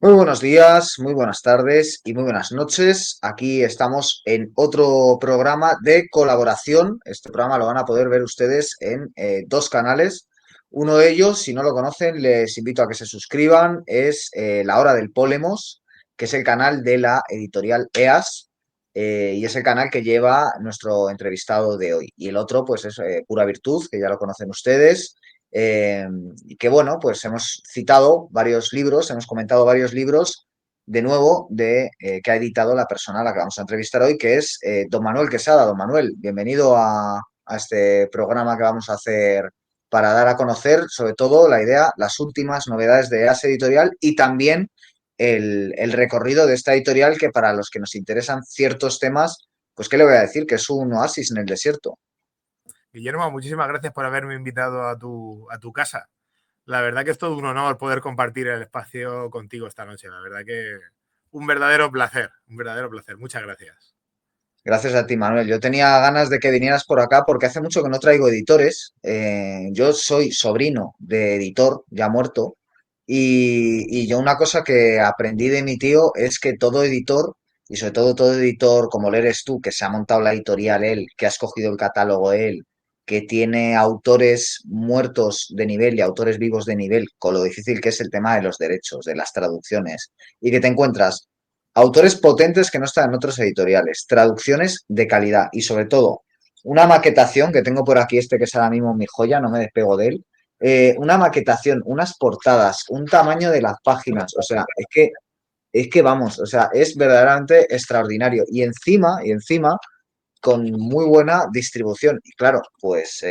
Muy buenos días, muy buenas tardes y muy buenas noches. Aquí estamos en otro programa de colaboración. Este programa lo van a poder ver ustedes en dos canales. Uno de ellos, si no lo conocen, les invito a que se suscriban. Es La Hora del Polemos, que es el canal de la editorial EAS, y es el canal que lleva nuestro entrevistado de hoy. Y el otro, pues es Pura Virtud, que ya lo conocen ustedes, eh, y que bueno, pues hemos citado varios libros, hemos comentado varios libros de nuevo que ha editado la persona a la que vamos a entrevistar hoy, que es don Manuel Quesada. Don Manuel, bienvenido a este programa que vamos a hacer para dar a conocer, sobre todo, la idea, las últimas novedades de AS Editorial y también el recorrido de esta editorial que para los que nos interesan ciertos temas, pues qué le voy a decir, que es un oasis en el desierto. Guillermo, muchísimas gracias por haberme invitado a tu casa. La verdad que es todo un honor poder compartir el espacio contigo esta noche. La verdad que un verdadero placer, un verdadero placer. Muchas gracias. Gracias a ti, Manuel. Yo tenía ganas de que vinieras por acá porque hace mucho que no traigo editores. Yo soy sobrino de editor ya muerto y yo una cosa que aprendí de mi tío es que todo editor, y sobre todo editor como lo eres tú, que se ha montado la editorial él, que ha escogido el catálogo él, que tiene autores muertos de nivel y autores vivos de nivel, con lo difícil que es el tema de los derechos, de las traducciones, y que te encuentras autores potentes que no están en otros editoriales, traducciones de calidad y sobre todo una maquetación que tengo por aquí, este que es ahora mismo mi joya, no me despego de él, una maquetación, unas portadas, un tamaño de las páginas, o sea, es que vamos, o sea, es verdaderamente extraordinario y encima con muy buena distribución. Y claro, pues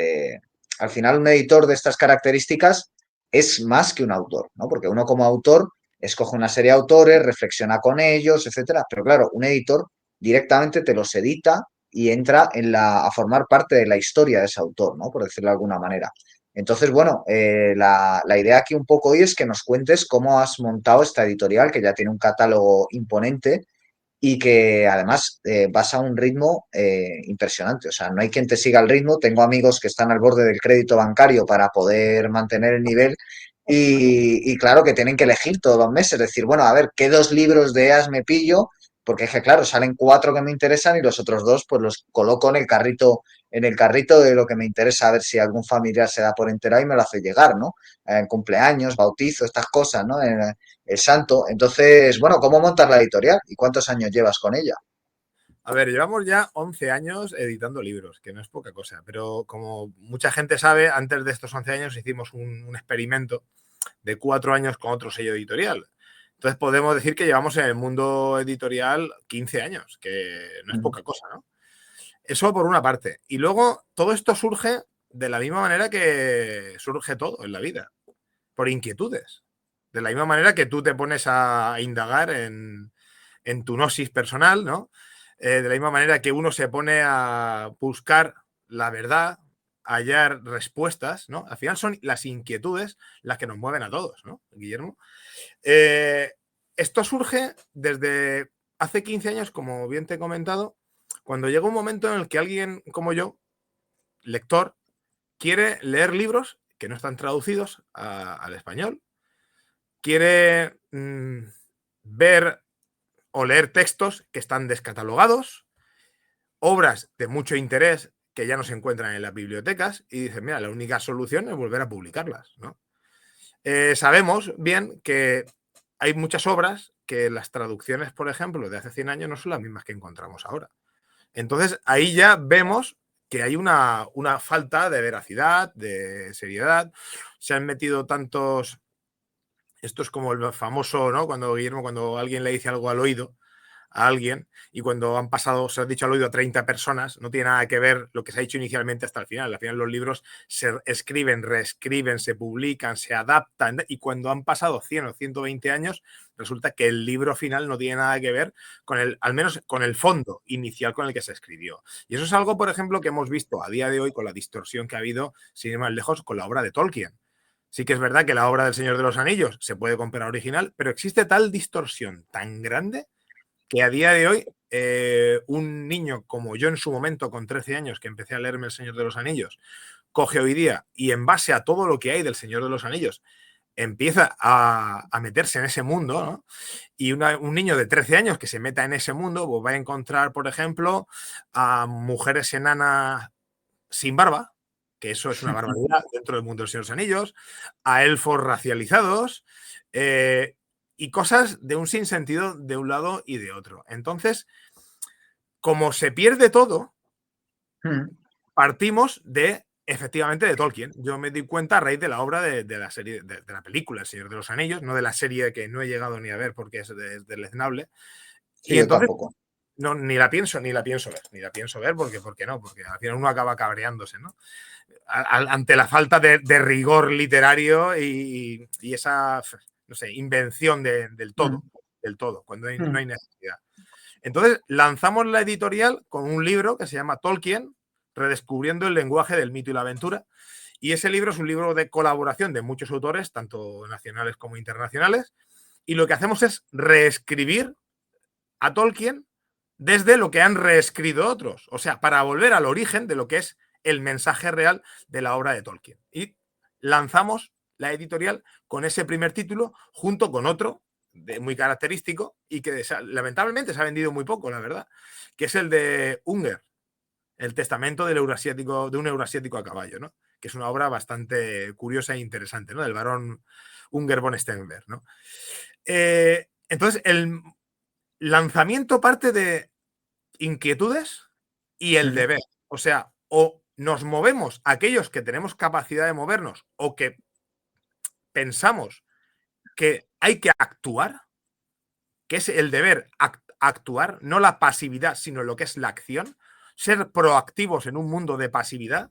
al final un editor de estas características es más que un autor, ¿no? Porque uno como autor escoge una serie de autores, reflexiona con ellos, etcétera. Pero claro, un editor directamente te los edita y entra a formar parte de la historia de ese autor, ¿no? Por decirlo de alguna manera. Entonces, bueno, la idea aquí un poco hoy es que nos cuentes cómo has montado esta editorial, que ya tiene un catálogo imponente y que además vas a un ritmo impresionante. O sea, no hay quien te siga el ritmo. Tengo amigos que están al borde del crédito bancario para poder mantener el nivel y claro que tienen que elegir todos los meses. Decir, bueno, a ver, ¿qué dos libros de EAS me pillo? Porque es que, claro, salen cuatro que me interesan y los otros dos pues los coloco en el carrito de lo que me interesa, a ver si algún familiar se da por enterar y me lo hace llegar, ¿no? En cumpleaños, bautizo, estas cosas, ¿no? El santo. Entonces, bueno, ¿cómo montas la editorial y cuántos años llevas con ella? A ver, llevamos ya 11 años editando libros, que no es poca cosa, pero como mucha gente sabe, antes de estos 11 años hicimos un experimento de 4 años con otro sello editorial. Entonces podemos decir que llevamos en el mundo editorial 15 años, que no es Ujú. poca cosa, ¿no? Eso por una parte. Y luego todo esto surge de la misma manera que surge todo en la vida, por inquietudes. De la misma manera que tú te pones a indagar en tu gnosis personal, ¿no? De la misma manera que uno se pone a buscar la verdad, a hallar respuestas, ¿no? Al final son las inquietudes las que nos mueven a todos, ¿no, Guillermo? Eh, Esto surge desde hace 15 años, como bien te he comentado, cuando llega un momento en el que alguien como yo, lector, quiere leer libros que no están traducidos al español, quiere ver o leer textos que están descatalogados, obras de mucho interés que ya no se encuentran en las bibliotecas y dicen, mira, la única solución es volver a publicarlas, ¿no? Sabemos bien que hay muchas obras que las traducciones, por ejemplo, de hace 100 años no son las mismas que encontramos ahora. Entonces, ahí ya vemos que hay una falta de veracidad, de seriedad. Se han metido tantos... Esto es como el famoso, ¿no? Cuando Guillermo, cuando alguien le dice algo al oído a alguien y cuando han pasado, se ha dicho al oído a 30 personas, no tiene nada que ver lo que se ha dicho inicialmente hasta el final. Al final los libros se escriben, reescriben, se publican, se adaptan y cuando han pasado 100 o 120 años resulta que el libro final no tiene nada que ver con el, al menos con el fondo inicial con el que se escribió. Y eso es algo, por ejemplo, que hemos visto a día de hoy con la distorsión que ha habido, sin ir más lejos, con la obra de Tolkien. Sí que es verdad que la obra del Señor de los Anillos se puede comprar original, pero existe tal distorsión tan grande que a día de hoy un niño como yo en su momento, con 13 años, que empecé a leerme El Señor de los Anillos, coge hoy día y en base a todo lo que hay del Señor de los Anillos, empieza a meterse en ese mundo, ¿no? Y un niño de 13 años que se meta en ese mundo pues va a encontrar, por ejemplo, a mujeres enanas sin barba, que eso es una barbaridad dentro del mundo de los Señor de los Anillos, a elfos racializados y cosas de un sinsentido de un lado y de otro. Entonces, como se pierde todo, partimos de, efectivamente, de Tolkien. Yo me di cuenta a raíz de la obra de la serie, de la película El Señor de los Anillos, no de la serie que no he llegado ni a ver porque es deleznable. Sí, Y yo entonces, tampoco. no, ni la pienso ver, porque ¿por qué no? Porque al final uno acaba cabreándose, ¿no? Ante la falta de rigor literario y esa, no sé, invención del todo, cuando no hay necesidad. Entonces lanzamos la editorial con un libro que se llama Tolkien, redescubriendo el lenguaje del mito y la aventura. Y ese libro es un libro de colaboración de muchos autores, tanto nacionales como internacionales. Y lo que hacemos es reescribir a Tolkien desde lo que han reescrito otros. O sea, para volver al origen de lo que es el mensaje real de la obra de Tolkien. Y lanzamos la editorial con ese primer título junto con otro muy característico y que lamentablemente se ha vendido muy poco, la verdad, que es el de Unger, el testamento de un eurasiático a caballo, ¿no? Que es una obra bastante curiosa e interesante, ¿no? Del barón Unger von Sternberg, ¿no? Entonces, el lanzamiento parte de inquietudes y el deber. O sea, o nos movemos aquellos que tenemos capacidad de movernos o que pensamos que hay que actuar, que es el deber actuar, no la pasividad, sino lo que es la acción, ser proactivos en un mundo de pasividad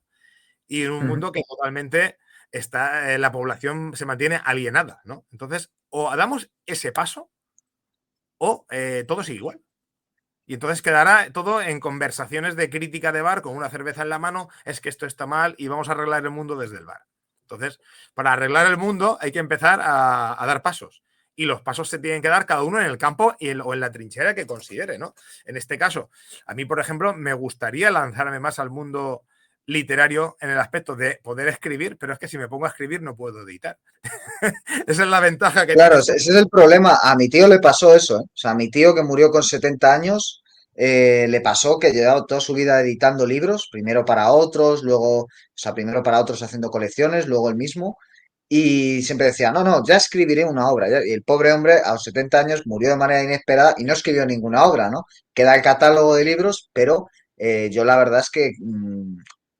y en un mundo que totalmente está, la población se mantiene alienada, ¿no? Entonces, o damos ese paso o todo sigue igual. Y entonces quedará todo en conversaciones de crítica de bar con una cerveza en la mano, es que esto está mal y vamos a arreglar el mundo desde el bar. Entonces, para arreglar el mundo hay que empezar a dar pasos. Y los pasos se tienen que dar cada uno en el campo o en la trinchera que considere, ¿no? En este caso, a mí, por ejemplo, me gustaría lanzarme más al mundo literario en el aspecto de poder escribir, pero es que si me pongo a escribir no puedo editar. Esa es la ventaja que tiene Claro, esto. ese es el problema. A mi tío le pasó eso, ¿eh? O sea, a mi tío que murió con 70 años, le pasó que llevaba toda su vida editando libros, primero para otros, luego, o sea, primero para otros haciendo colecciones, luego el mismo, y siempre decía, no, no, ya escribiré una obra. Y el pobre hombre a los 70 años murió de manera inesperada y no escribió ninguna obra, ¿no? Queda el catálogo de libros, pero yo la verdad es que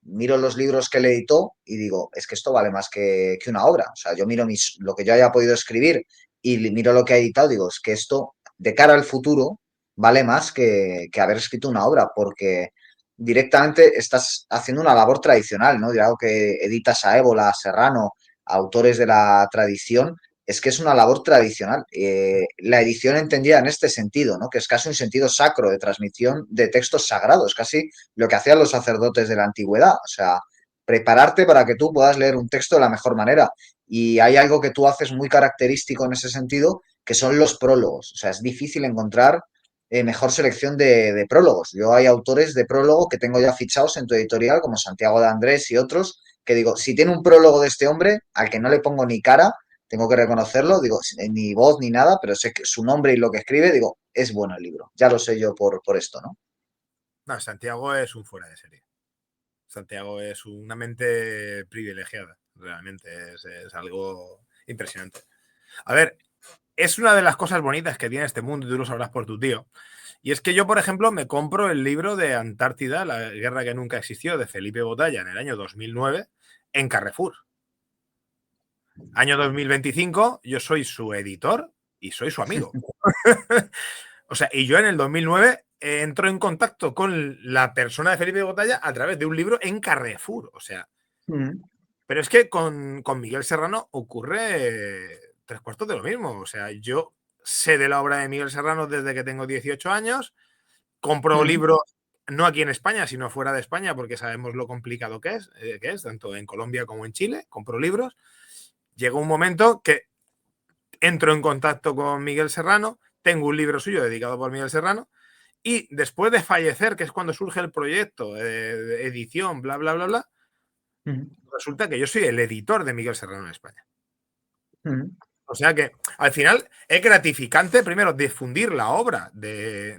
miro los libros que él editó y digo, es que esto vale más que una obra. O sea, yo miro lo que yo haya podido escribir y miro lo que ha editado, digo, es que esto, de cara al futuro, vale más que haber escrito una obra, porque directamente estás haciendo una labor tradicional, ¿no? De algo que editas a Ébola, a Serrano, a autores de la tradición, es que es una labor tradicional. La edición entendida en este sentido, ¿no? Que es casi un sentido sacro de transmisión de textos sagrados, casi lo que hacían los sacerdotes de la antigüedad. O sea, prepararte para que tú puedas leer un texto de la mejor manera. Y hay algo que tú haces muy característico en ese sentido, que son los prólogos. O sea, es difícil encontrar mejor selección de prólogos. Yo hay autores de prólogo que tengo ya fichados en tu editorial, como Santiago de Andrés y otros, que digo, si tiene un prólogo de este hombre, al que no le pongo ni cara, tengo que reconocerlo, digo, ni voz ni nada, pero sé que su nombre y lo que escribe, digo, es bueno el libro. Ya lo sé yo por esto, ¿no? No, Santiago es un fuera de serie. Santiago es una mente privilegiada, realmente es algo impresionante. A ver, es una de las cosas bonitas que tiene este mundo, y tú lo sabrás por tu tío. Y es que yo, por ejemplo, me compro el libro de Antártida, la guerra que nunca existió, de Felipe Botalla, en el año 2009, en Carrefour. Año 2025, yo soy su editor y soy su amigo. O sea, y yo en el 2009 entro en contacto con la persona de Felipe Botalla a través de un libro en Carrefour. O sea, pero es que con Miguel Serrano ocurre tres cuartos de lo mismo. O sea, yo sé de la obra de Miguel Serrano desde que tengo 18 años, compro libros no aquí en España, sino fuera de España, porque sabemos lo complicado que es, tanto en Colombia como en Chile, compro libros. Llegó un momento que entro en contacto con Miguel Serrano, tengo un libro suyo dedicado por Miguel Serrano, y después de fallecer, que es cuando surge el proyecto de edición, bla, bla, bla, bla, resulta que yo soy el editor de Miguel Serrano en España. Mm. O sea que al final es gratificante, primero, difundir la obra de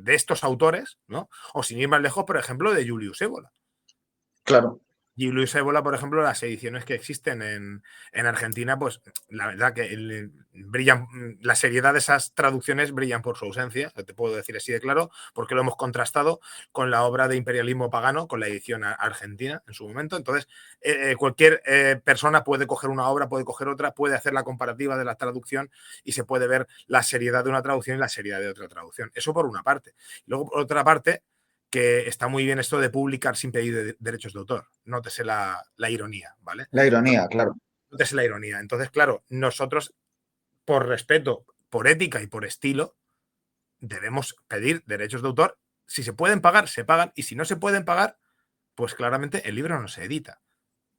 estos autores, ¿no? O sin ir más lejos, por ejemplo, de Julius Evola. Claro. Y Luis Ébola, por ejemplo, las ediciones que existen en Argentina, pues la verdad que brillan, la seriedad de esas traducciones brillan por su ausencia, te puedo decir así de claro, porque lo hemos contrastado con la obra de Imperialismo Pagano, con la edición argentina en su momento. Entonces, cualquier persona puede coger una obra, puede coger otra, puede hacer la comparativa de la traducción y se puede ver la seriedad de una traducción y la seriedad de otra traducción. Eso por una parte. Luego, por otra parte, que está muy bien esto de publicar sin pedir derechos de autor. Nótese la ironía, ¿vale? La Entonces, ironía, claro. nótese la ironía. Entonces, claro, nosotros, por respeto, por ética y por estilo, debemos pedir derechos de autor. Si se pueden pagar, se pagan. Y si no se pueden pagar, pues claramente el libro no se edita.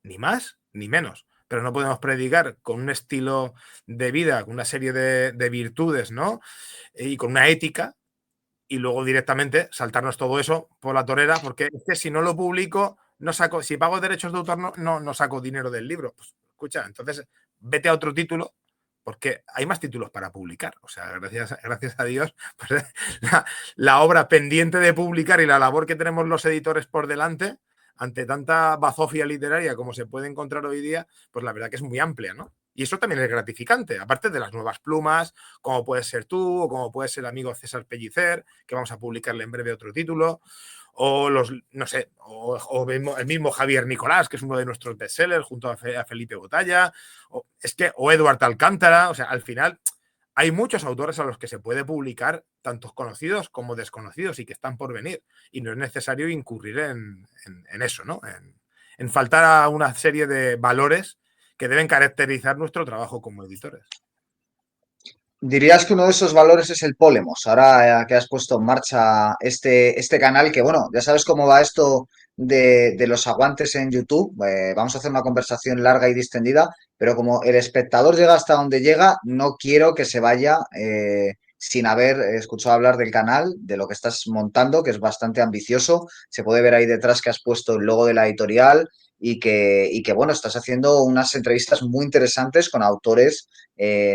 Ni más ni menos. Pero no podemos predicar con un estilo de vida, con una serie de virtudes, ¿no? Y con una ética y luego directamente saltarnos todo eso por la torera, porque es que si no lo publico, no saco, si pago derechos de autor, no saco dinero del libro. Pues escucha, entonces vete a otro título, porque hay más títulos para publicar. O sea, gracias a Dios, pues, la obra pendiente de publicar y la labor que tenemos los editores por delante, ante tanta bazofia literaria como se puede encontrar hoy día, pues la verdad que es muy amplia, ¿no? Y eso también es gratificante, aparte de las nuevas plumas, como puedes ser tú, o como puede ser el amigo César Pellicer, que vamos a publicarle en breve otro título, o los, no sé, o el mismo Javier Nicolás, que es uno de nuestros bestsellers, junto a Felipe Botalla, o Eduard Alcántara. O sea, al final hay muchos autores a los que se puede publicar, tantos conocidos como desconocidos, y que están por venir. Y no es necesario incurrir en eso, ¿no? En faltar a una serie de valores que deben caracterizar nuestro trabajo como editores. Dirías que uno de esos valores es el Polemos, ahora que has puesto en marcha este canal, que bueno, ya sabes cómo va esto de los aguantes en YouTube. Vamos a hacer una conversación larga y distendida, pero como el espectador llega hasta donde llega, no quiero que se vaya sin haber escuchado hablar del canal, de lo que estás montando, que es bastante ambicioso. Se puede ver ahí detrás que has puesto el logo de la editorial y que bueno, estás haciendo unas entrevistas muy interesantes con autores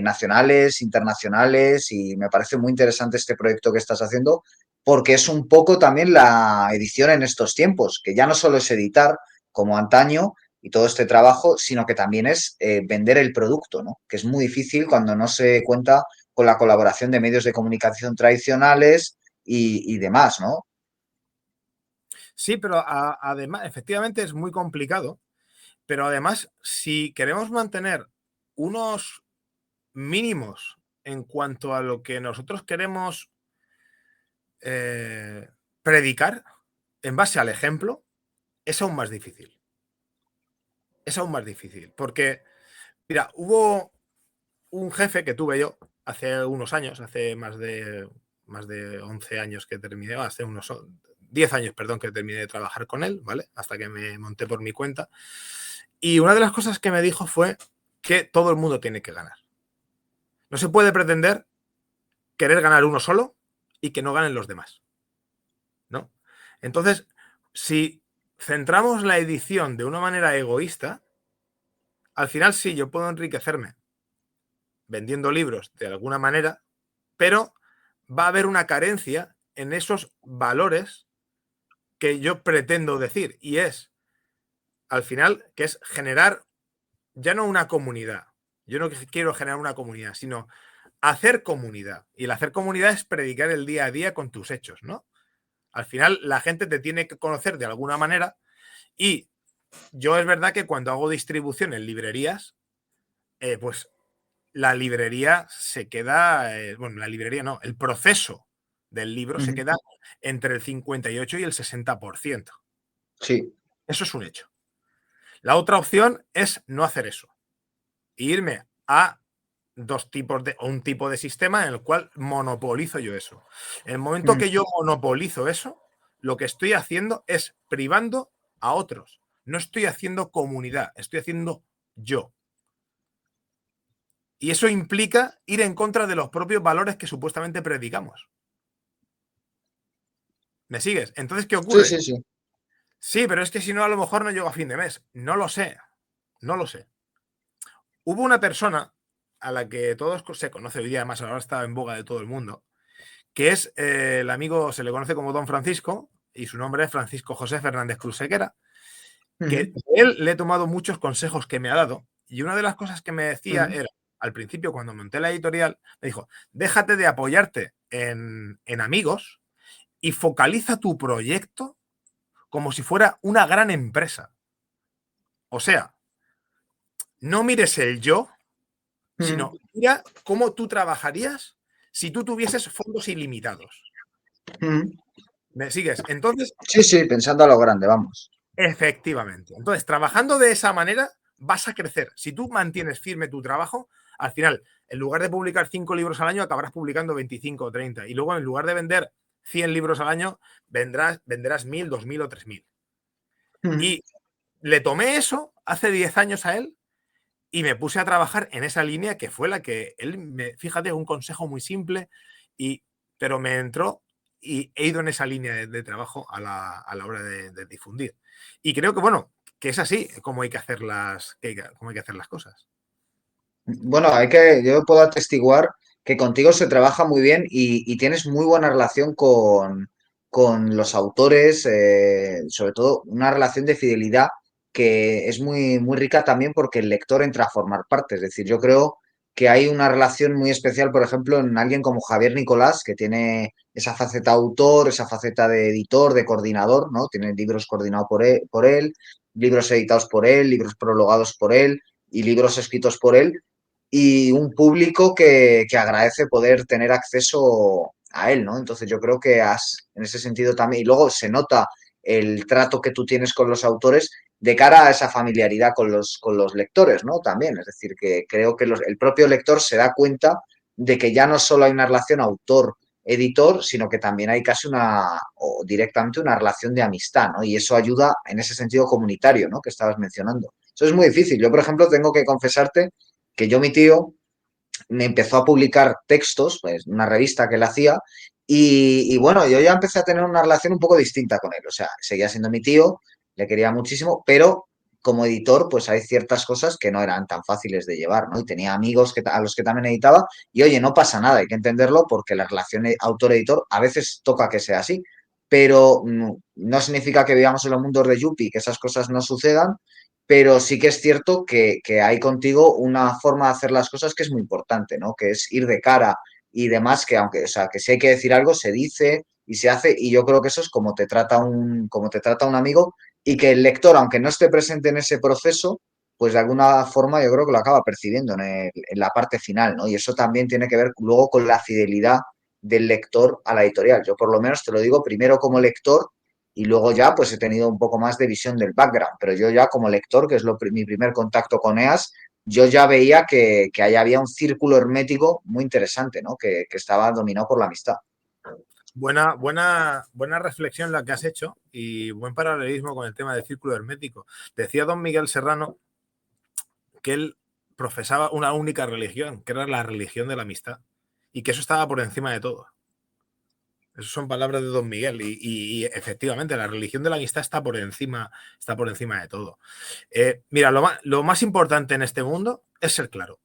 nacionales, internacionales, y me parece muy interesante este proyecto que estás haciendo porque es un poco también la edición en estos tiempos, que ya no solo es editar como antaño y todo este trabajo, sino que también es vender el producto, ¿no? Que es muy difícil cuando no se cuenta con la colaboración de medios de comunicación tradicionales y demás, ¿no? Sí, pero además, efectivamente es muy complicado, pero además, si queremos mantener unos mínimos en cuanto a lo que nosotros queremos eh, predicar en base al ejemplo, es aún más difícil. Es aún más difícil, porque, mira, hubo un jefe que tuve yo hace unos años, hace más de 11 años que terminé, hace unos 10 años, perdón, que terminé de trabajar con él, ¿vale? Hasta que me monté por mi cuenta. Y una de las cosas que me dijo fue que todo el mundo tiene que ganar. No se puede pretender querer ganar uno solo y que no ganen los demás, ¿no? Entonces, si centramos la edición de una manera egoísta, al final sí, yo puedo enriquecerme vendiendo libros de alguna manera, pero va a haber una carencia en esos valores que yo pretendo decir, y es, al final, que es generar ya no una comunidad. Yo no quiero generar una comunidad, sino hacer comunidad. Y el hacer comunidad es predicar el día a día con tus hechos, ¿no? Al final la gente te tiene que conocer de alguna manera, y yo es verdad que cuando hago distribución en librerías, pues la librería se queda, bueno, la librería no, el proceso del libro se Ujú. queda entre el 58 y el 60%. Sí. Eso es un hecho. La otra opción es no hacer eso e irme a un tipo de sistema en el cual monopolizo yo eso. En el momento Mm. que yo monopolizo eso, lo que estoy haciendo es privando a otros. No estoy haciendo comunidad, estoy haciendo yo. Y eso implica ir en contra de los propios valores que supuestamente predicamos. ¿Me sigues? Entonces, ¿qué Sí, ocurre? sí, sí. Sí, pero es que si no, a lo mejor no llego a fin de mes. No lo sé. No lo sé. hubo una persona a la que todos se conoce hoy día, además ahora está en boga de todo el mundo, que es el amigo, se le conoce como Don Francisco, y su nombre es Francisco José Fernández Cruz Sequera, que Ujú, él le he tomado muchos consejos que me ha dado, y una de las cosas que me decía ujú, era, al principio cuando monté la editorial, me dijo, déjate de apoyarte en amigos y focaliza tu proyecto como si fuera una gran empresa. O sea, no mires el yo, ujú, sino mira cómo tú trabajarías si tú tuvieses fondos ilimitados. ujú. ¿Me sigues? Entonces, Sí, sí, pensando a lo grande, vamos. efectivamente. Entonces, trabajando de esa manera, vas a crecer. Si tú mantienes firme tu trabajo, al final, en lugar de publicar 5 libros al año, acabarás publicando 25 o 30. Y luego, en lugar de vender 100 libros al año, venderás 1000, 2000 o 3000. Ujú. Y le tomé eso hace 10 años a él y me puse a trabajar en esa línea que fue la que él fíjate, un consejo muy simple, y, pero me entró y he ido en esa línea de trabajo a la hora de difundir. Y creo que, bueno, que es así como hay que hacer como hay que hacer las cosas. Bueno, yo puedo atestiguar que contigo se trabaja muy bien y tienes muy buena relación con los autores, sobre todo una relación de fidelidad que es muy, muy rica también porque el lector entra a formar parte. Es decir, yo creo que hay una relación muy especial, por ejemplo, en alguien como Javier Nicolás, que tiene esa faceta autor, esa faceta de editor, de coordinador, ¿no? Tiene libros coordinados por él, libros editados por él, libros prologados por él y libros escritos por él y un público que agradece poder tener acceso a él, ¿no? Entonces yo creo que en ese sentido también, y luego se nota el trato que tú tienes con los autores de cara a esa familiaridad con los lectores, ¿no? También, es decir, que creo que el propio lector se da cuenta de que ya no solo hay una relación autor-editor, sino que también hay casi o directamente una relación de amistad, ¿no? Y eso ayuda en ese sentido comunitario, ¿no? Que estabas mencionando. Eso es muy difícil. Yo, por ejemplo, tengo que confesarte que mi tío, me empezó a publicar textos, pues una revista que él hacía, y bueno, yo ya empecé a tener una relación un poco distinta con él. O sea, seguía siendo mi tío, le quería muchísimo, pero como editor, pues hay ciertas cosas que no eran tan fáciles de llevar, ¿no? Y tenía amigos a los que también editaba, y oye, no pasa nada, hay que entenderlo porque la relación autor-editor a veces toca que sea así, pero no significa que vivamos en los mundos de Yuppie, que esas cosas no sucedan, pero sí que es cierto que hay contigo una forma de hacer las cosas que es muy importante, ¿no? Que es ir de cara y demás, que aunque, o sea, que si hay que decir algo, se dice y se hace, y yo creo que eso es como te trata un amigo, y que el lector, aunque no esté presente en ese proceso, pues de alguna forma yo creo que lo acaba percibiendo en la parte final, ¿no? Y eso también tiene que ver luego con la fidelidad del lector a la editorial. Yo por lo menos te lo digo primero como lector y luego ya pues he tenido un poco más de visión del background, pero yo ya como lector, que es mi primer contacto con EAS, yo ya veía que ahí había un círculo hermético muy interesante, ¿no? Que estaba dominado por la amistad. Buena reflexión la que has hecho y buen paralelismo con el tema del círculo hermético. Decía don Miguel Serrano que él profesaba una única religión, que era la religión de la amistad, y que eso estaba por encima de todo. Esas son palabras de don Miguel y efectivamente la religión de la amistad está por encima de todo. Mira, lo más importante en este mundo es ser claro.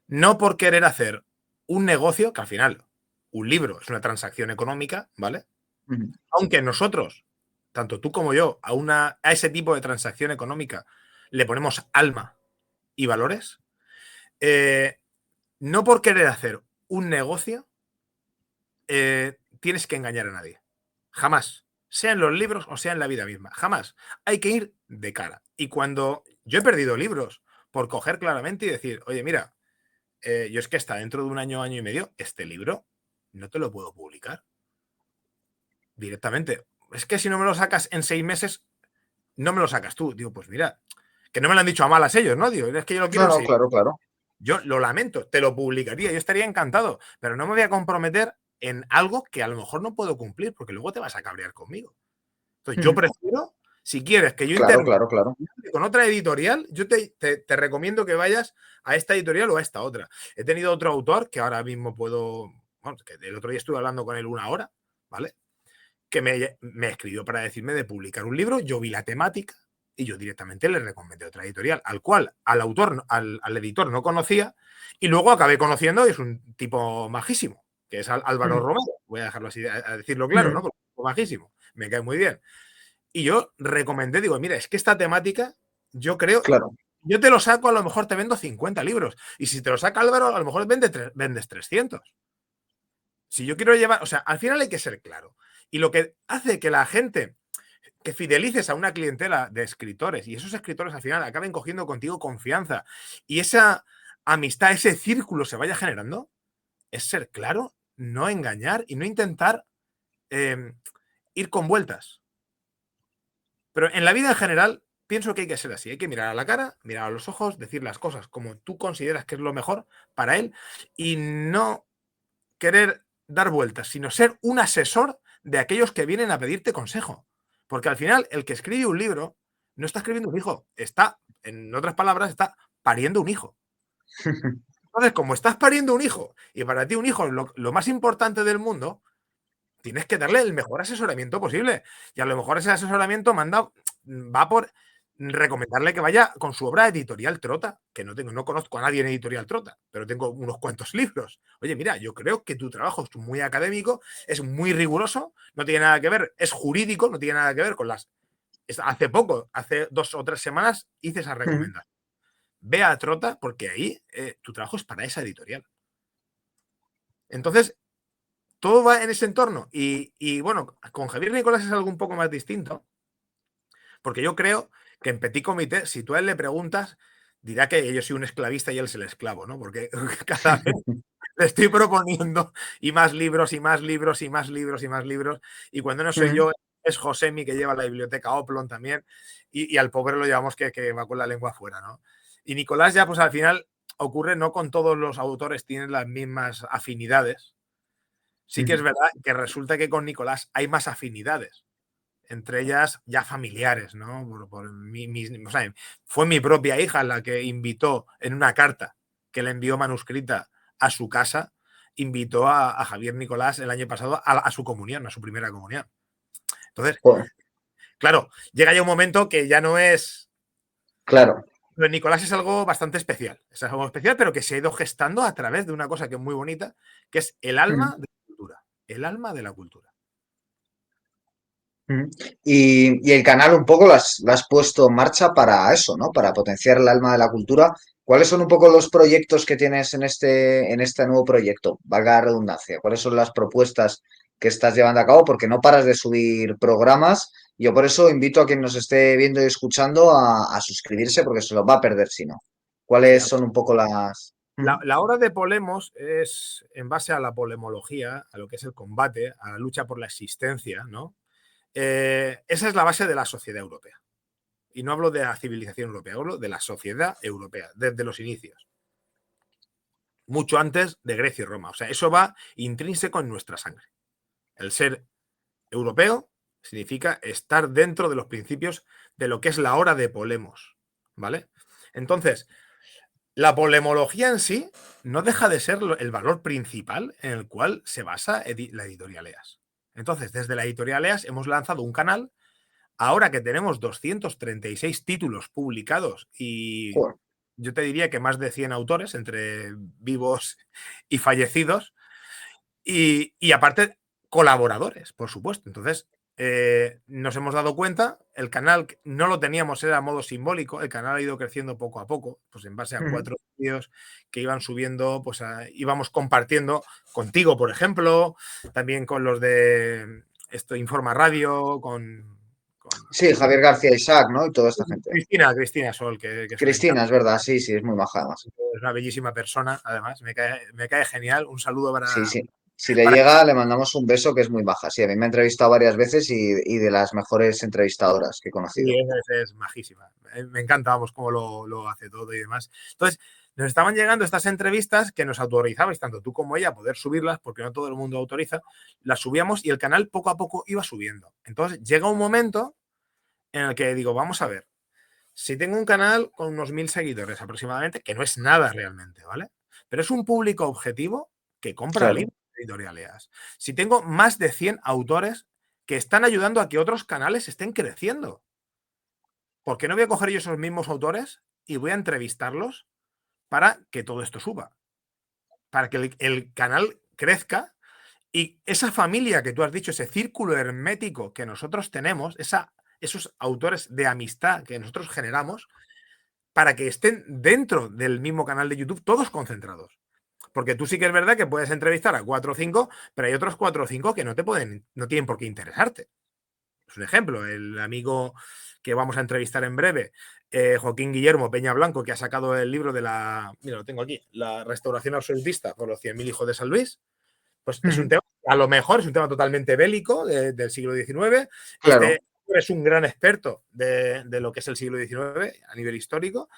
No por querer hacer un negocio, que al final un libro es una transacción económica, ¿vale? Ujú. Aunque nosotros, tanto tú como yo, a ese tipo de transacción económica le ponemos alma y valores, eh, no por querer hacer un negocio tienes que engañar a nadie. Jamás. Sea en los libros o sea en la vida misma. Jamás. Hay que ir de cara. Y cuando yo he perdido libros por coger claramente y decir, oye, mira, yo es que hasta dentro de un año, año y medio, este libro no te lo puedo publicar directamente. Es que si no me lo sacas en 6 meses, no me lo sacas tú. Digo, pues mira, que no me lo han dicho a malas ellos, ¿no? Digo, es que yo lo quiero No, en no, 6. claro, claro. Yo lo lamento, te lo publicaría, yo estaría encantado, pero no me voy a comprometer en algo que a lo mejor no puedo cumplir, porque luego te vas a cabrear conmigo. Entonces, yo Ujú. prefiero, si quieres que yo Claro, intervenga claro, claro. con otra editorial, yo te recomiendo que vayas a esta editorial o a esta otra. He tenido otro autor que ahora mismo puedo, bueno, que el otro día estuve hablando con él una hora, ¿vale? Que me escribió para decirme de publicar un libro, yo vi la temática y yo directamente le recomendé otra editorial, al cual al editor no conocía, y luego acabé conociendo, y es un tipo majísimo, que es Álvaro Mm, Romero, voy a dejarlo así, a decirlo claro, ¿no? mm, Porque es un tipo majísimo, me cae muy bien. Y yo recomendé, digo, mira, es que esta temática, yo creo, claro. yo te lo saco, a lo mejor te vendo 50 libros, y si te lo saca Álvaro, a lo mejor vendes 300. Si yo quiero llevar, o sea, al final hay que ser claro. Y lo que hace que la gente, que fidelices a una clientela de escritores y esos escritores al final acaben cogiendo contigo confianza y esa amistad, ese círculo se vaya generando, es ser claro, no engañar y no intentar eh, ir con vueltas. Pero en la vida en general, pienso que hay que ser así. Hay que mirar a la cara, mirar a los ojos, decir las cosas como tú consideras que es lo mejor para él y no querer dar vueltas, sino ser un asesor de aquellos que vienen a pedirte consejo. Porque al final, el que escribe un libro no está escribiendo un hijo, está, en otras palabras, está pariendo un hijo. Entonces, como estás pariendo un hijo y para ti un hijo es lo más importante del mundo, tienes que darle el mejor asesoramiento posible. Y a lo mejor ese asesoramiento va por recomendarle que vaya con su obra editorial Trota, que no conozco a nadie en editorial Trota, pero tengo unos cuantos libros. Oye, mira, yo creo que tu trabajo es muy académico, es muy riguroso, no tiene nada que ver, es jurídico, no tiene nada que ver con las... Hace poco, hace 2 o 3 semanas, hice esa Mm, recomendación. Ve a Trota porque ahí tu trabajo es para esa editorial. Entonces, todo va en ese entorno. Y bueno, con Javier Nicolás es algo un poco más distinto, porque yo creo que en Petit Comité, si tú a él le preguntas, dirá que yo soy un esclavista y él es el esclavo, ¿no? Porque cada vez le estoy proponiendo y más libros y más libros y más libros y más libros. Y cuando no soy mm, yo, es Josemi que lleva la biblioteca Oplon también. Y al pobre lo llevamos que va con la lengua afuera, ¿no? Y Nicolás ya, pues al final ocurre, no con todos los autores tienen las mismas afinidades. Sí que es mm. verdad que resulta que con Nicolás hay más afinidades, entre ellas ya familiares, ¿no? O sea, fue mi propia hija la que invitó en una carta que le envió manuscrita a su casa, invitó a Javier Nicolás el año pasado a su comunión, a su primera comunión. Entonces, Joder, claro, llega ya un momento que ya no es... claro. Lo de Nicolás es algo bastante especial, es algo especial, pero que se ha ido gestando a través de una cosa que es muy bonita, que es el Mm, alma de la cultura. El alma de la cultura. mm. Y el canal un poco lo has puesto en marcha para eso, ¿no? Para potenciar el alma de la cultura. ¿Cuáles son un poco los proyectos que tienes en este nuevo proyecto? Valga la redundancia. ¿Cuáles son las propuestas que estás llevando a cabo? Porque no paras de subir programas. Yo por eso invito a quien nos esté viendo y escuchando a suscribirse porque se los va a perder si no. ¿Cuáles Mira, son un poco las... Mm, la obra de Polemos es en base a la polemología, a lo que es el combate, a la lucha por la existencia, ¿no? Esa es la base de la sociedad europea. Y no hablo de la civilización europea, hablo de la sociedad europea, desde los inicios. Mucho antes de Grecia y Roma. O sea, eso va intrínseco en nuestra sangre. El ser europeo significa estar dentro de los principios de lo que es la hora de Polemos, ¿vale? Entonces, la polemología en sí no deja de ser el valor principal en el cual se basa la editorial EAS. Entonces, desde la editorial EAS hemos lanzado un canal, ahora que tenemos 236 títulos publicados y joder. yo te diría que más de 100 autores entre vivos y fallecidos, y aparte, colaboradores, por supuesto. Entonces, nos hemos dado cuenta, el canal no lo teníamos, era a modo simbólico, el canal ha ido creciendo poco a poco, pues en base a Mm. 4 vídeos que iban subiendo, pues íbamos compartiendo contigo, por ejemplo, también con los de esto Informa Radio, con Sí, Javier García Isaac, ¿no? Y toda esta gente. Cristina Sol, que es una Cristina, encanto. es verdad, sí, sí, es muy maja además. Es una bellísima persona, además, me cae genial. Un saludo Sí, para, sí. Si le para llega, le mandamos un beso que es muy maja. Sí, a mí me ha entrevistado varias veces y de las mejores entrevistadoras que he Sí, conocido. es majísima. Me encanta, vamos, cómo lo hace todo y demás. Entonces, nos estaban llegando estas entrevistas que nos autorizabais, tanto tú como ella, a poder subirlas, porque no todo el mundo autoriza. Las subíamos y el canal poco a poco iba subiendo. Entonces, llega un momento en el que digo, vamos a ver, si tengo un canal con unos 1000 seguidores aproximadamente, que no es nada realmente, ¿vale? Pero es un público objetivo que compra Claro. libros editoriales. Si tengo más de 100 autores que están ayudando a que otros canales estén creciendo. ¿por qué no voy a coger yo esos mismos autores y voy a entrevistarlos para que todo esto suba? Para que el canal crezca y esa familia que tú has dicho, ese círculo hermético que nosotros tenemos, esos autores de amistad que nosotros generamos, para que estén dentro del mismo canal de YouTube, todos concentrados. Porque tú sí que es verdad que puedes entrevistar a 4 o 5, pero hay otros 4 o 5 que no tienen por qué interesarte. Es un ejemplo, el amigo que vamos a entrevistar en breve, Joaquín Guillermo Peña Blanco, que ha sacado el libro de mira, lo tengo aquí, la restauración absolutista por los 100.000 hijos de San Luis, pues es un tema, a lo mejor es un tema totalmente bélico del siglo XIX. Claro, Es un gran experto de lo que es el siglo XIX a nivel histórico.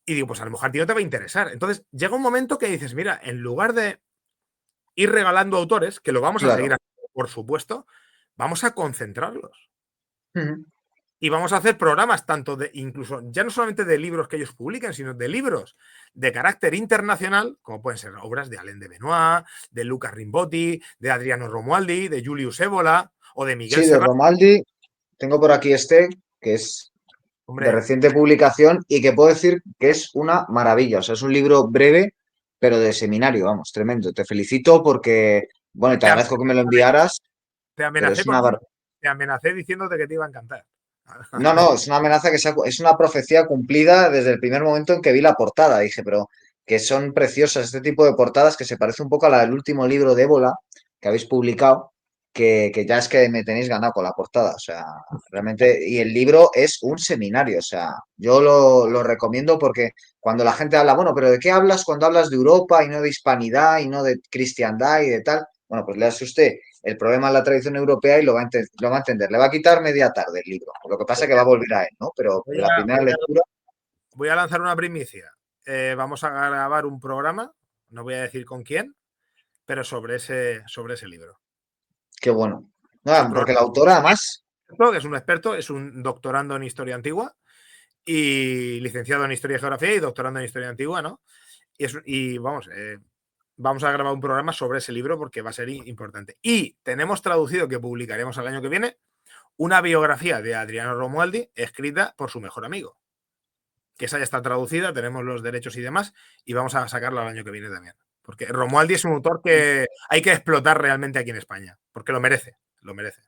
Y digo, pues a lo mejor a ti no te va a interesar. Entonces llega un momento que dices, mira, en lugar de ir regalando autores, que lo vamos a seguir claro. haciendo, por supuesto, vamos a concentrarlos. Ujú. Y vamos a hacer programas tanto incluso, ya no solamente de libros que ellos publiquen, sino de libros de carácter internacional, como pueden ser obras de Alain de Benoit, de Luca Rimbotti, de Adriano Romualdi, de Julius Evola o de Miguel Sí, de Serrano. Romaldi, tengo por aquí este, que es de Hombre, reciente publicación y que puedo decir que es una maravilla. O sea, es un libro breve, pero de seminario, vamos, tremendo. Te felicito porque, bueno, y te te, agradezco que me lo enviaras, te pero amenacé es una... te amenacé diciéndote que te iba a encantar. No, no, es una amenaza es una profecía cumplida desde el primer momento en que vi la portada. Dije, pero que son preciosas este tipo de portadas que se parece un poco a la del último libro de Ébola que habéis publicado, que ya es que me tenéis ganado con la portada. O sea, realmente, y el libro es un seminario. O sea, yo lo recomiendo porque cuando la gente habla, bueno, pero ¿de qué hablas cuando hablas de Europa y no de hispanidad y no de cristiandad y de tal? Bueno, pues léase usted el problema es la tradición europea y lo va a entender. Le va a quitar media tarde el libro. Lo que pasa es que va a volver a él, ¿no? Pero Voy en la a, primera voy a, lectura, voy a lanzar una primicia. Vamos a grabar un programa, no voy a decir con quién, pero sobre ese libro. qué bueno. No, Es un porque programa la autora, además, que es un experto, es un doctorando en historia antigua y licenciado en historia y geografía y doctorando en historia antigua, ¿no? Y vamos, vamos a grabar un programa sobre ese libro porque va a ser importante. Y tenemos traducido, que publicaremos el año que viene, una biografía de Adriano Romualdi escrita por su mejor amigo. Que esa ya está traducida, tenemos los derechos y demás, y vamos a sacarla el año que viene también. Porque Romualdi es un autor que hay que explotar realmente aquí en España, porque lo merece, lo merece.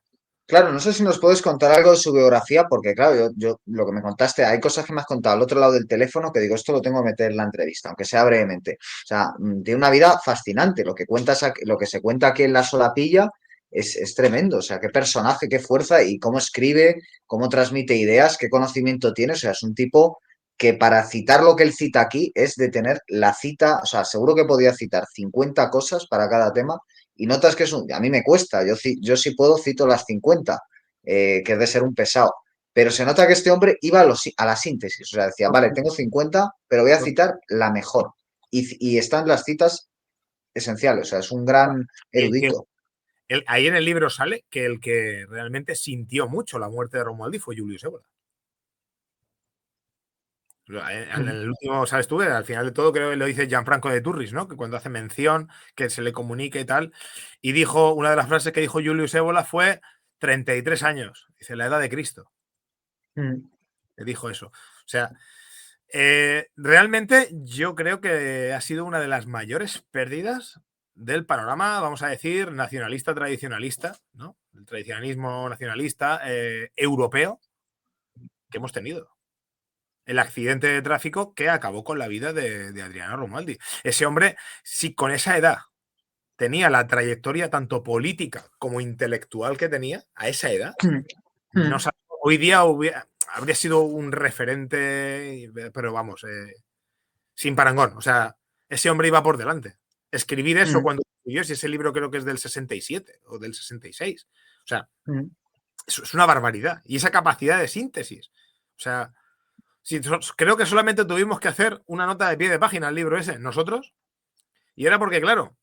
claro, no sé si nos puedes contar algo de su biografía, porque claro, yo lo que me contaste, hay cosas que me has contado al otro lado del teléfono que digo, esto lo tengo que meter en la entrevista, aunque sea brevemente. O sea, tiene una vida fascinante. Lo que cuentas, lo que se cuenta aquí en La Solapilla es tremendo. O sea, qué personaje, qué fuerza y cómo escribe, cómo transmite ideas, qué conocimiento tiene. O sea, es un tipo que para citar lo que él cita aquí es de tener la cita, o sea, seguro que podía citar 50 cosas para cada tema y notas que a mí me cuesta, yo si puedo cito las 50, que es de ser un pesado, pero se nota que este hombre iba a la síntesis, o sea, decía, vale, tengo 50, pero voy a citar la mejor, y están las citas esenciales, o sea, es un gran Y que erudito. ahí en el libro sale que el que realmente sintió mucho la muerte de Romualdi fue Julius Evola. En el último, ¿sabes tú? Al final de todo, creo que lo dice Gianfranco de Turris, ¿no? Que cuando hace mención, que se le comunique y tal. Y dijo, una de las frases que dijo Julius Evola fue 33 años. Dice, la edad de Cristo. Que dijo eso. O sea, realmente yo creo que ha sido una de las mayores pérdidas del panorama, vamos a decir, nacionalista tradicionalista, ¿no? El tradicionalismo nacionalista europeo que hemos tenido. El accidente de tráfico que acabó con la vida de Adriano Romualdi. Ese hombre, si con esa edad tenía la trayectoria tanto política como intelectual que tenía, a esa edad, no hoy día habría sido un referente, pero vamos, sin parangón. O sea, ese hombre iba por delante. Escribir eso cuando escribió, si ese libro creo que es del 67 o del 66. O sea, eso es una barbaridad. Y esa capacidad de síntesis. O sea, si creo que solamente tuvimos que hacer una nota de pie de página al libro ese, nosotros, y era porque, claro,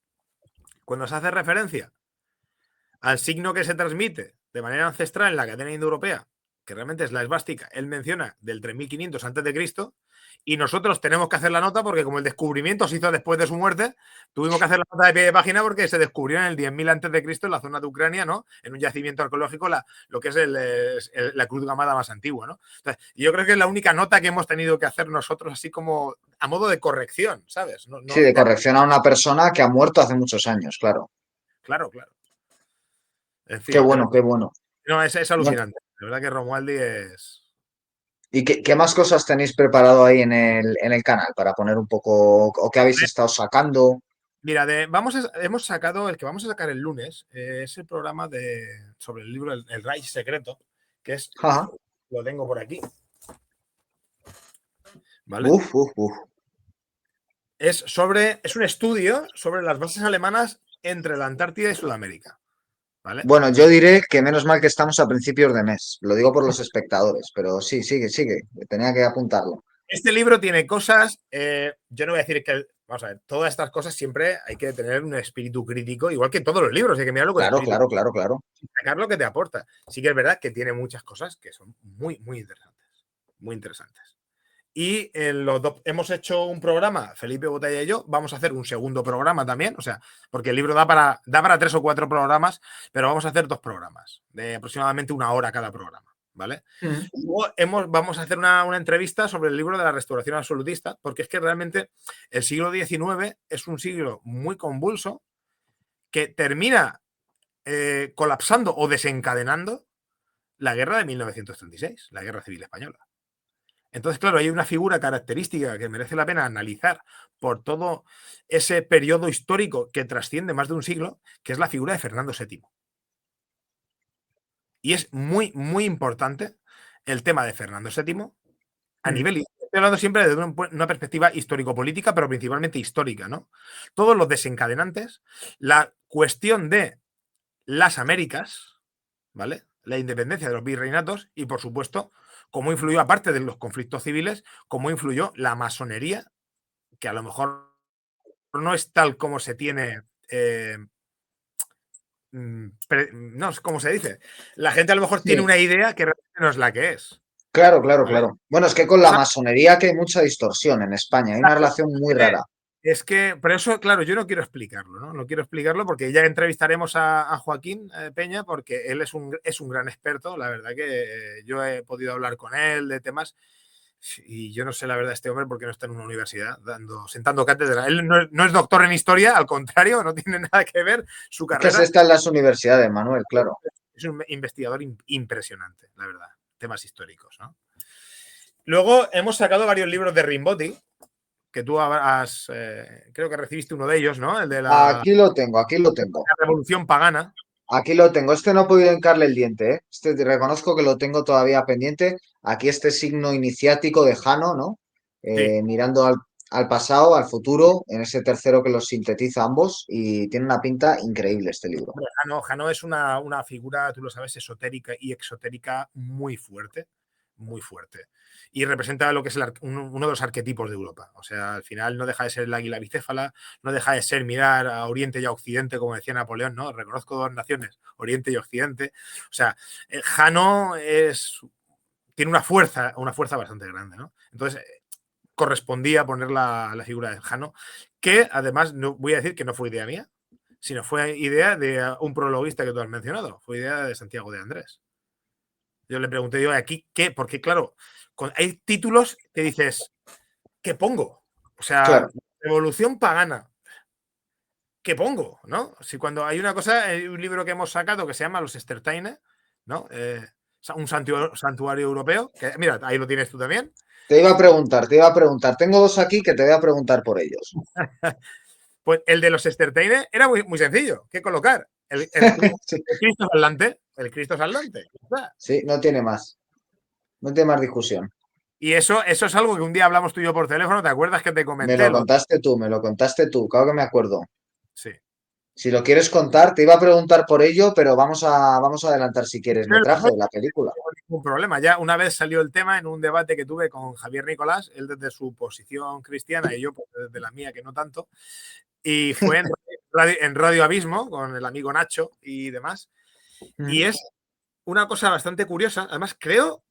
cuando se hace referencia al signo que se transmite de manera ancestral en la cadena indoeuropea, que realmente es la esvástica, él menciona del 3500 a.C., y nosotros tenemos que hacer la nota porque como el descubrimiento se hizo después de su muerte, tuvimos que hacer la nota de pie de página porque se descubrió en el 10.000 antes de Cristo en la zona de Ucrania, ¿no? En un yacimiento arqueológico lo que es la cruz gamada más antigua, ¿no? Entonces, yo creo que es la única nota que hemos tenido que hacer nosotros así como a modo de corrección, ¿sabes? Sí, de corrección a una persona que ha muerto hace muchos años, claro. Claro, claro. En Qué fin, pero bueno, qué bueno. no, es Bueno, alucinante. La verdad que Romualdi es... ¿y qué más cosas tenéis preparado ahí en el canal para poner un poco, o qué habéis estado sacando? Mira, hemos sacado, el que vamos a sacar el lunes, es el programa sobre el libro El Reich Secreto, que es, Ajá. lo tengo por aquí, ¿vale? Uf, uf, uf. Es un estudio sobre las bases alemanas entre la Antártida y Sudamérica, ¿vale? Bueno, yo diré que menos mal que estamos a principios de mes. Lo digo por los espectadores, pero sí, sigue, sigue. Tenía que apuntarlo. Este libro tiene cosas, yo no voy a decir que, vamos a ver, todas estas cosas siempre hay que tener un espíritu crítico, igual que todos los libros, hay que mirarlo con Claro, espíritu claro, claro, claro. sacar lo que te aporta. Sí que es verdad que tiene muchas cosas que son muy, muy interesantes. Muy interesantes. Y hemos hecho un programa, Felipe Botella y yo, vamos a hacer un segundo programa también, o sea, porque el libro da para 3 o 4 programas, pero vamos a hacer 2 programas, de aproximadamente 1 hora cada programa, ¿vale? Mm. Luego vamos a hacer una entrevista sobre el libro de la restauración absolutista, porque es que realmente el siglo XIX es un siglo muy convulso que termina colapsando o desencadenando la guerra de 1936, la guerra civil española. Entonces, claro, hay una figura característica que merece la pena analizar por todo ese periodo histórico que trasciende más de un siglo, que es la figura de Fernando VII. Y es muy, muy importante el tema de Fernando VII a Mm. nivel, estoy hablando siempre desde una perspectiva histórico-política, pero principalmente histórica, ¿no? Todos los desencadenantes, la cuestión de las Américas, ¿vale? La independencia de los virreinatos y, por supuesto, cómo influyó, aparte de los conflictos civiles, cómo influyó la masonería, que a lo mejor no es tal como se tiene. No es como se dice. La gente a lo mejor tiene Sí, una idea que realmente no es la que es. claro, claro, ¿Vale? claro. Bueno, es que con la masonería que hay mucha distorsión en España. Hay una relación muy rara. Es que, pero eso, claro, yo no quiero explicarlo, ¿no? No quiero explicarlo porque ya entrevistaremos a Joaquín Peña porque él es un gran experto. La verdad que yo he podido hablar con él de temas y yo no sé la verdad este hombre porque no está en una universidad sentando cátedra. Él no es doctor en historia, al contrario, no tiene nada que ver su Es que se carrera. está en las universidades, Manuel, claro. Es un investigador impresionante, la verdad. Temas históricos, ¿no? Luego hemos sacado varios libros de Rimbotti, que tú creo que recibiste uno de ellos, ¿no? El de la Aquí lo tengo, aquí lo tengo. Revolución Pagana. Aquí lo tengo. Este no he podido hincarle el diente, ¿eh? Este te reconozco que lo tengo todavía pendiente. Aquí este signo iniciático de Jano, ¿no? Sí. Mirando al pasado, al futuro, en ese tercero que los sintetiza ambos y tiene una pinta increíble este libro. Jano es una figura, tú lo sabes, esotérica y exotérica muy fuerte, muy fuerte. Y representa lo que es uno de los arquetipos de Europa. O sea, al final no deja de ser el águila bicéfala, no deja de ser mirar a Oriente y a Occidente, como decía Napoleón, ¿no? Reconozco 2 naciones, Oriente y Occidente. O sea, Jano tiene una fuerza bastante grande, ¿no? Entonces, correspondía poner la figura de Jano, que además no voy a decir que no fue idea mía, sino fue idea de un prologuista que tú has mencionado, fue idea de Santiago de Andrés. Yo le pregunté yo aquí qué, porque claro, hay títulos que dices, ¿qué pongo? O sea, Claro, Revolución Pagana, ¿qué pongo? ¿No? Si cuando hay una cosa, hay un libro que hemos sacado que se llama Los Estertaine, ¿no? Un santuario europeo, que mira, ahí lo tienes tú también. te iba a preguntar, te iba a preguntar. Tengo dos aquí que te voy a preguntar por ellos. Pues el de los Estertaine era muy, muy sencillo. ¿Qué colocar? El Sí, Cristo Salvante. El Cristo Salvante. sí, no tiene más. No tiene más discusión. Y eso es algo que un día hablamos tú y yo por teléfono. ¿Te acuerdas que te Me comenté? lo contaste tú, me lo contaste tú. Claro que me acuerdo. Sí. Si lo quieres contar, te iba a preguntar por ello, pero vamos a adelantar si quieres No metraje de la película. tengo ningún problema. Ya una vez salió el tema en un debate que tuve con Javier Nicolás, él desde su posición cristiana y yo pues, desde la mía, que no tanto. Y fue en Radio Abismo con el amigo Nacho y demás. Y es una cosa bastante curiosa. Además, creo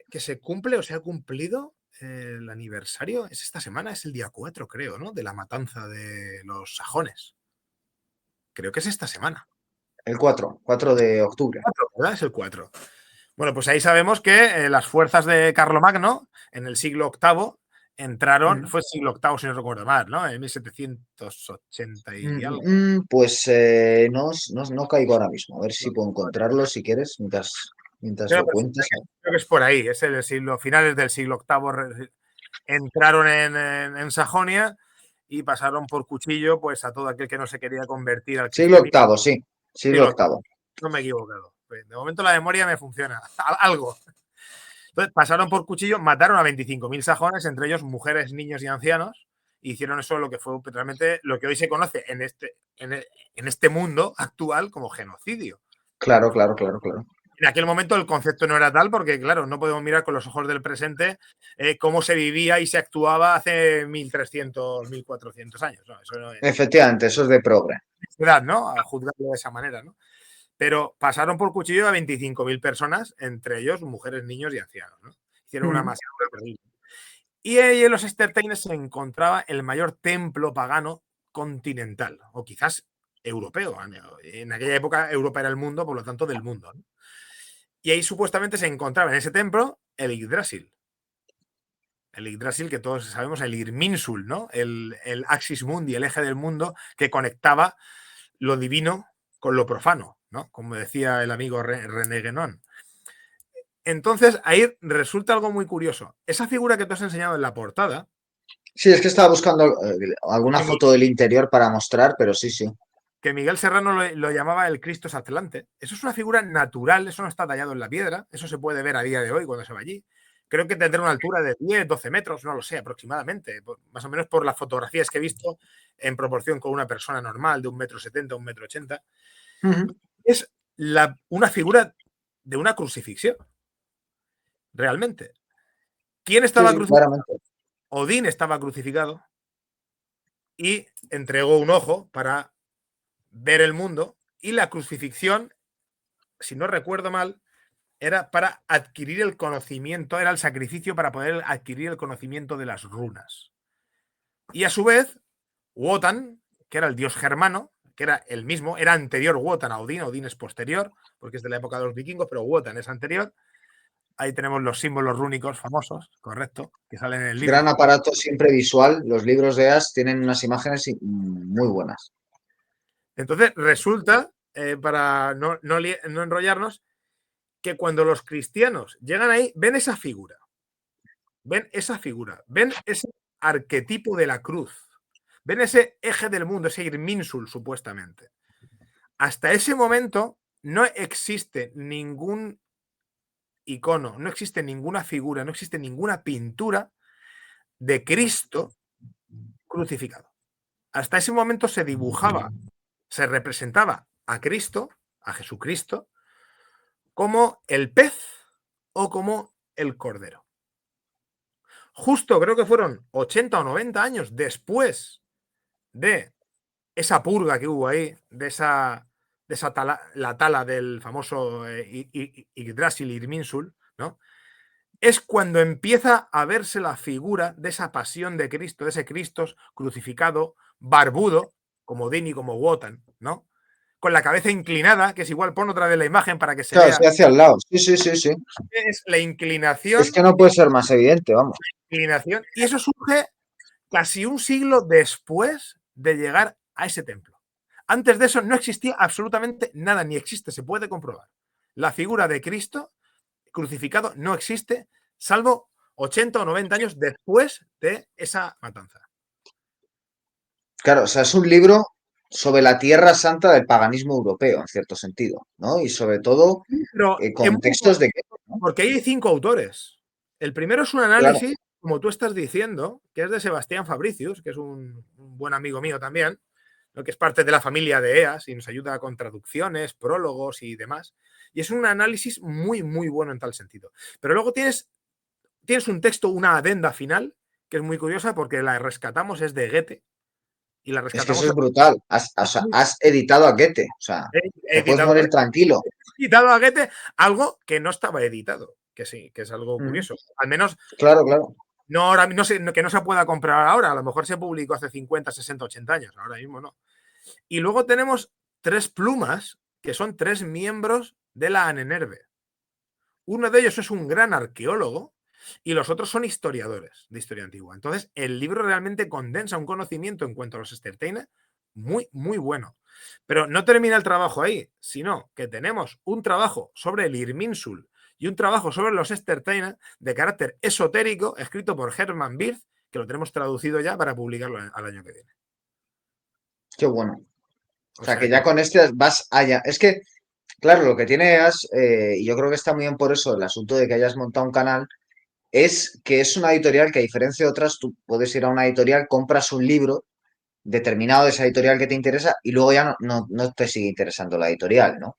que se cumple o se ha cumplido el aniversario, es esta semana, es el día 4, creo, ¿no? De la matanza de los sajones. Creo que es esta semana. El 4 de octubre. 4, ¿verdad? Es el 4. Bueno, pues ahí sabemos que las fuerzas de Carlomagno en el siglo VIII entraron, fue el siglo VIII si no recuerdo mal, ¿no? En 1780 y algo. Pues no caigo ahora mismo. A ver si puedo encontrarlo si quieres, mientras Creo lo que, cuentas. creo que es por ahí, es el siglo, finales del siglo VIII entraron en Sajonia y pasaron por cuchillo pues a todo aquel que no se quería convertir al Siglo cristianismo. octavo, sí. Siglo Siglo octavo. No me he equivocado. De momento la memoria me funciona. Algo. Entonces pasaron por cuchillo, mataron a 25.000 sajones, entre ellos mujeres, niños y ancianos. E hicieron eso lo que fue realmente lo que hoy se conoce en este mundo actual como genocidio. Claro, claro, claro, claro. En aquel momento el concepto no era tal porque, claro, no podemos mirar con los ojos del presente cómo se vivía y se actuaba hace 1.300, 1.400 años. No, eso no es Efectivamente, eso es de progre. edad, ¿no? A juzgarlo de esa manera, ¿no? Pero pasaron por cuchillo a 25.000 personas, entre ellos mujeres, niños y ancianos, ¿no? Hicieron una masacre terrible. Y ahí en los Esterteines se encontraba el mayor templo pagano continental, o quizás europeo. En aquella época Europa era el mundo, por lo tanto del mundo, ¿no? Y ahí supuestamente se encontraba en ese templo el Yggdrasil. El Yggdrasil, que todos sabemos, el Irminsul, ¿no? El Axis Mundi, el eje del mundo que conectaba lo divino con lo profano, ¿no? Como decía el amigo René Guénon. Entonces, ahí resulta algo muy curioso. Esa figura que te has enseñado en la portada. Sí, es que estaba buscando alguna Que, foto del interior para mostrar, pero sí, sí. que Miguel Serrano lo llamaba el Cristo Atlante. Eso es una figura natural, eso no está tallado en la piedra, eso se puede ver a día de hoy cuando se va allí. Creo que tendrá una altura de 10, 12 metros, no lo sé, aproximadamente, más o menos por las fotografías que he visto en proporción con una persona normal de 1,70 m, 1,80 m. Es una figura de una crucifixión, realmente. ¿Quién Sí, estaba sí, crucificado? claramente. Odín estaba crucificado y entregó un ojo para ver el mundo, y la crucifixión, si no recuerdo mal, era para adquirir el conocimiento, era el sacrificio para poder adquirir el conocimiento de las runas. Y a su vez, Wotan, que era el dios germano, que era el mismo, era anterior Wotan a Odín, Odín es posterior, porque es de la época de los vikingos, pero Wotan es anterior. Ahí tenemos los símbolos rúnicos famosos, correcto, que salen en el Gran libro. aparato siempre visual. Los libros de As tienen unas imágenes muy buenas. Entonces, resulta, para no enrollarnos, que cuando los cristianos llegan ahí, ven esa figura, ven ese arquetipo de la cruz, ven ese eje del mundo, ese Irminsul, supuestamente. Hasta ese momento no existe ningún icono, no existe ninguna figura, no existe ninguna pintura de Cristo crucificado. Hasta ese momento se dibujaba, se representaba a Cristo, a Jesucristo, como el pez o como el cordero. Justo creo que fueron 80 o 90 años después de esa purga que hubo ahí, la tala del famoso Yggdrasil Irminsul, ¿no? Es cuando empieza a verse la figura de esa pasión de Cristo, de ese Cristo crucificado, barbudo, como Odín y como Wotan, ¿no? Con la cabeza inclinada, que es igual, pon otra vez la imagen para que se Claro, vea. estoy hacia el lado. Sí, sí, sí, sí. Es la Es inclinación, que no puede ser más evidente, vamos. y eso surge casi un siglo después de llegar a ese templo. Antes de eso no existía absolutamente nada, ni existe, se puede comprobar. La figura de Cristo crucificado no existe, salvo 80 o 90 años después de esa matanza. Claro, o sea, es un libro sobre la Tierra Santa del paganismo europeo, en cierto sentido, ¿no? Y sobre todo Pero contextos de guerra, ¿no? porque hay 5 autores. El primero es un Claro, análisis, como tú estás diciendo, que es de Sebastián Fabricius, que es un buen amigo mío también, ¿no? Que es parte de la familia de EAS y nos ayuda con traducciones, prólogos y demás. Y es un análisis muy, muy bueno en tal sentido. Pero luego tienes un texto, una adenda final, que es muy curiosa porque la rescatamos, es de Goethe, y la es que eso rescatamos. es brutal. Has editado a Goethe, o sea, He te puedes editado, morir tranquilo. a Goethe algo que no estaba editado, que sí, que es algo curioso. Al menos Claro, claro. No, ahora no sé, que no se pueda comprar ahora, a lo mejor se publicó hace 50, 60, 80 años, ahora mismo no. Y luego tenemos 3 plumas, que son 3 miembros de la Anenerve. Uno de ellos es un gran arqueólogo y los otros son historiadores de historia antigua. Entonces, el libro realmente condensa un conocimiento en cuanto a los Esterteine muy, muy bueno. Pero no termina el trabajo ahí, sino que tenemos un trabajo sobre el Irminsul y un trabajo sobre los Esterteine de carácter esotérico, escrito por Hermann Wirth, que lo tenemos traducido ya para publicarlo al año que viene. Qué bueno. O O sea, sea que ya que... con este vas allá. Es que, claro, lo que tiene y yo creo que está muy bien por eso, el asunto de que hayas montado un canal, es que es una editorial que a diferencia de otras, tú puedes ir a una editorial, compras un libro determinado de esa editorial que te interesa y luego ya no te sigue interesando la editorial, ¿no?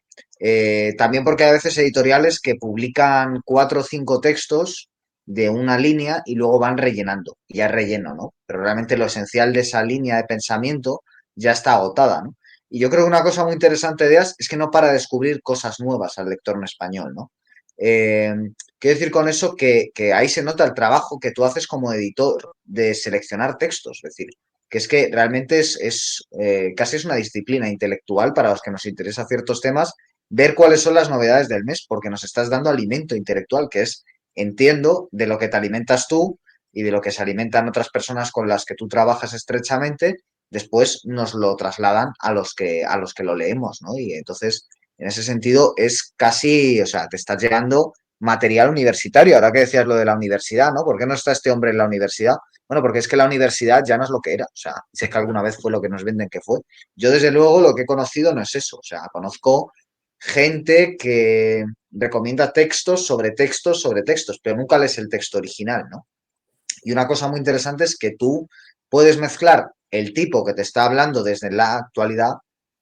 También porque hay a veces editoriales que publican 4 o 5 textos de una línea y luego van rellenando, y ya es relleno, ¿no? Pero realmente lo esencial de esa línea de pensamiento ya está agotada, ¿no? Y yo creo que una cosa muy interesante de EAS es que no para de descubrir cosas nuevas al lector en español, ¿no? Eh, Quiero decir con eso que ahí se nota el trabajo que tú haces como editor de seleccionar textos, es decir, que es que realmente casi es una disciplina intelectual para los que nos interesa ciertos temas, ver cuáles son las novedades del mes, porque nos estás dando alimento intelectual, que es, entiendo, de lo que te alimentas tú y de lo que se alimentan otras personas con las que tú trabajas estrechamente, después nos lo trasladan a los que lo leemos, ¿no? Y entonces, en ese sentido, es casi, o sea, te estás llegando material universitario. Ahora que decías lo de la universidad, ¿no? ¿Por qué no está este hombre en la universidad? Bueno, porque es que la universidad ya no es lo que era. O sea, si es que alguna vez fue lo que nos venden que fue. Yo, desde luego, lo que he conocido no es eso. O sea, conozco gente que recomienda textos sobre textos sobre textos, pero nunca lees el texto original, ¿no? Y una cosa muy interesante es que tú puedes mezclar el tipo que te está hablando desde la actualidad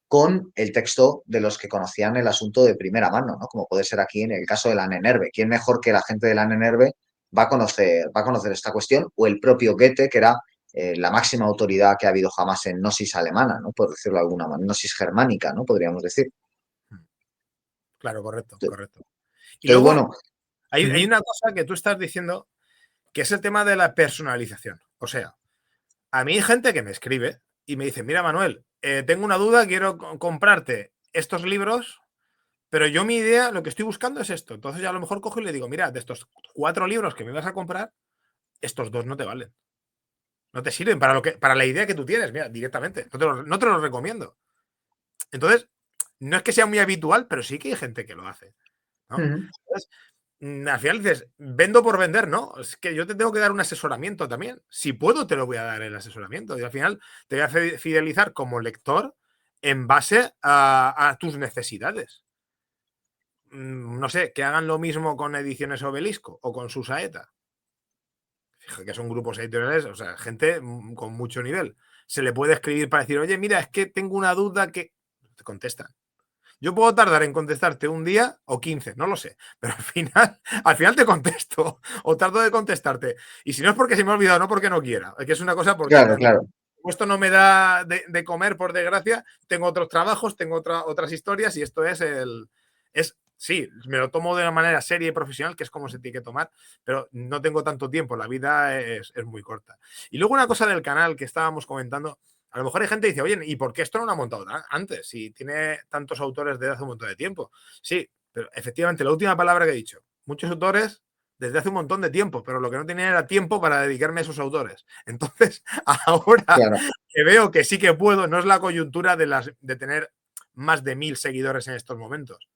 con el texto de los que conocían el asunto de primera mano, ¿no? Como puede ser aquí en el caso de la Nenerve. ¿Quién mejor que la gente de la Nenerve va a conocer esta cuestión? O el propio Goethe, que era la máxima autoridad que ha habido jamás en gnosis alemana, ¿no? Por decirlo de alguna manera, gnosis germánica, ¿no? Podríamos decir. Claro, correcto, correcto. Y Entonces, luego bueno, hay una cosa que tú estás diciendo que es el tema de la personalización. O sea, a mí hay gente que me escribe y me dice, mira Manuel, tengo una duda, quiero comprarte estos libros, pero yo mi idea, lo que estoy buscando es esto. Entonces ya a lo mejor cojo y le digo, mira, de estos 4 libros que me vas a comprar, estos 2 no te valen. No te sirven para la idea que tú tienes, mira, directamente. No te lo recomiendo. Entonces, no es que sea muy habitual, pero sí que hay gente que lo hace, ¿no? Entonces, al final dices, vendo por vender, ¿no? Es que yo te tengo que dar un asesoramiento también. Si puedo, te lo voy a dar el asesoramiento. Y al final te voy a fidelizar como lector en base a tus necesidades. No sé, que hagan lo mismo con Ediciones Obelisco o con Susaeta, que son grupos editoriales, o sea, gente con mucho nivel. Se le puede escribir para decir, oye, mira, es que tengo una duda que te contestan. Yo puedo tardar en contestarte un día o 15, no lo sé, pero al final te contesto o tardo de contestarte. Y si no es porque se me ha olvidado, no porque no quiera, es que es una cosa porque claro, claro. esto no me da de comer, por desgracia. Tengo otros trabajos, tengo otras historias y esto es sí, me lo tomo de una manera seria y profesional, que es como se tiene que tomar, pero no tengo tanto tiempo, la vida es muy corta. Y luego una cosa del canal que estábamos comentando, a lo mejor hay gente que dice, oye, ¿y por qué esto no lo ha montado antes? Si tiene tantos autores desde hace un montón de tiempo. Sí, pero efectivamente, la última palabra que he dicho, muchos autores desde hace un montón de tiempo, pero lo que no tenía era tiempo para dedicarme a esos autores. Entonces, ahora Claro. que veo que sí que puedo, no es la coyuntura de tener más de 1000 seguidores en estos momentos.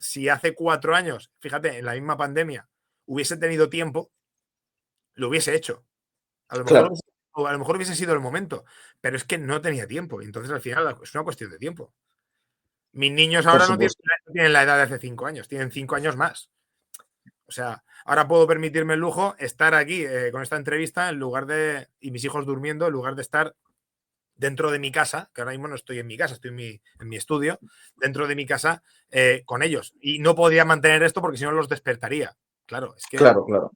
Si hace 4 años, fíjate, en la misma pandemia, hubiese tenido tiempo, lo hubiese hecho. A lo mejor, Claro. o a lo mejor hubiese sido el momento, pero es que no tenía tiempo. Y entonces al final es una cuestión de tiempo. Mis niños Por ahora supuesto. no tienen la edad de hace 5 años, tienen 5 años más. O sea, ahora puedo permitirme el lujo estar aquí con esta entrevista en lugar de, y mis hijos durmiendo, en lugar de estar dentro de mi casa, que ahora mismo no estoy en mi casa, estoy en mi estudio, dentro de mi casa con ellos. Y no podía mantener esto porque si no los despertaría. Claro, es que... Claro, claro.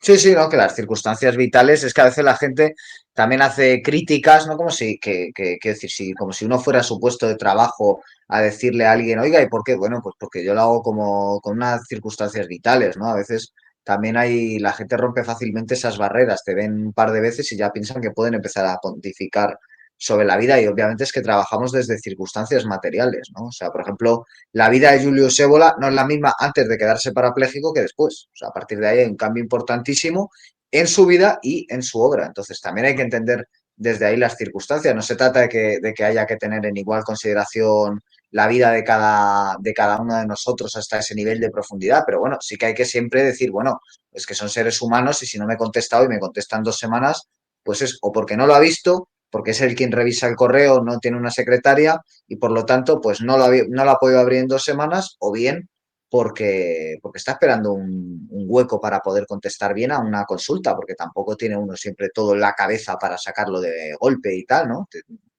Sí, sí, no, que las circunstancias vitales es que a veces la gente también hace críticas, ¿no? Como si, quiero decir, si, como si uno fuera a su puesto de trabajo a decirle a alguien, oiga, ¿y por qué? Bueno, pues porque yo lo hago como con unas circunstancias vitales, ¿no? A veces también la gente rompe fácilmente esas barreras, te ven un par de veces y ya piensan que pueden empezar a pontificar sobre la vida y obviamente es que trabajamos desde circunstancias materiales, ¿no? O sea, por ejemplo, la vida de Julius Evola no es la misma antes de quedarse parapléjico que después. O sea, a partir de ahí hay un cambio importantísimo en su vida y en su obra. Entonces, también hay que entender desde ahí las circunstancias. No se trata de que haya que tener en igual consideración la vida de cada uno de nosotros hasta ese nivel de profundidad, pero bueno, sí que hay que siempre decir, bueno, es que son seres humanos y si no me contesta hoy, me contestan 2 semanas, pues es o porque no lo ha visto, porque es él quien revisa el correo, no tiene una secretaria y por lo tanto, pues no lo ha podido abrir en 2 semanas, o bien porque está esperando un hueco para poder contestar bien a una consulta, porque tampoco tiene uno siempre todo en la cabeza para sacarlo de golpe y tal, ¿no?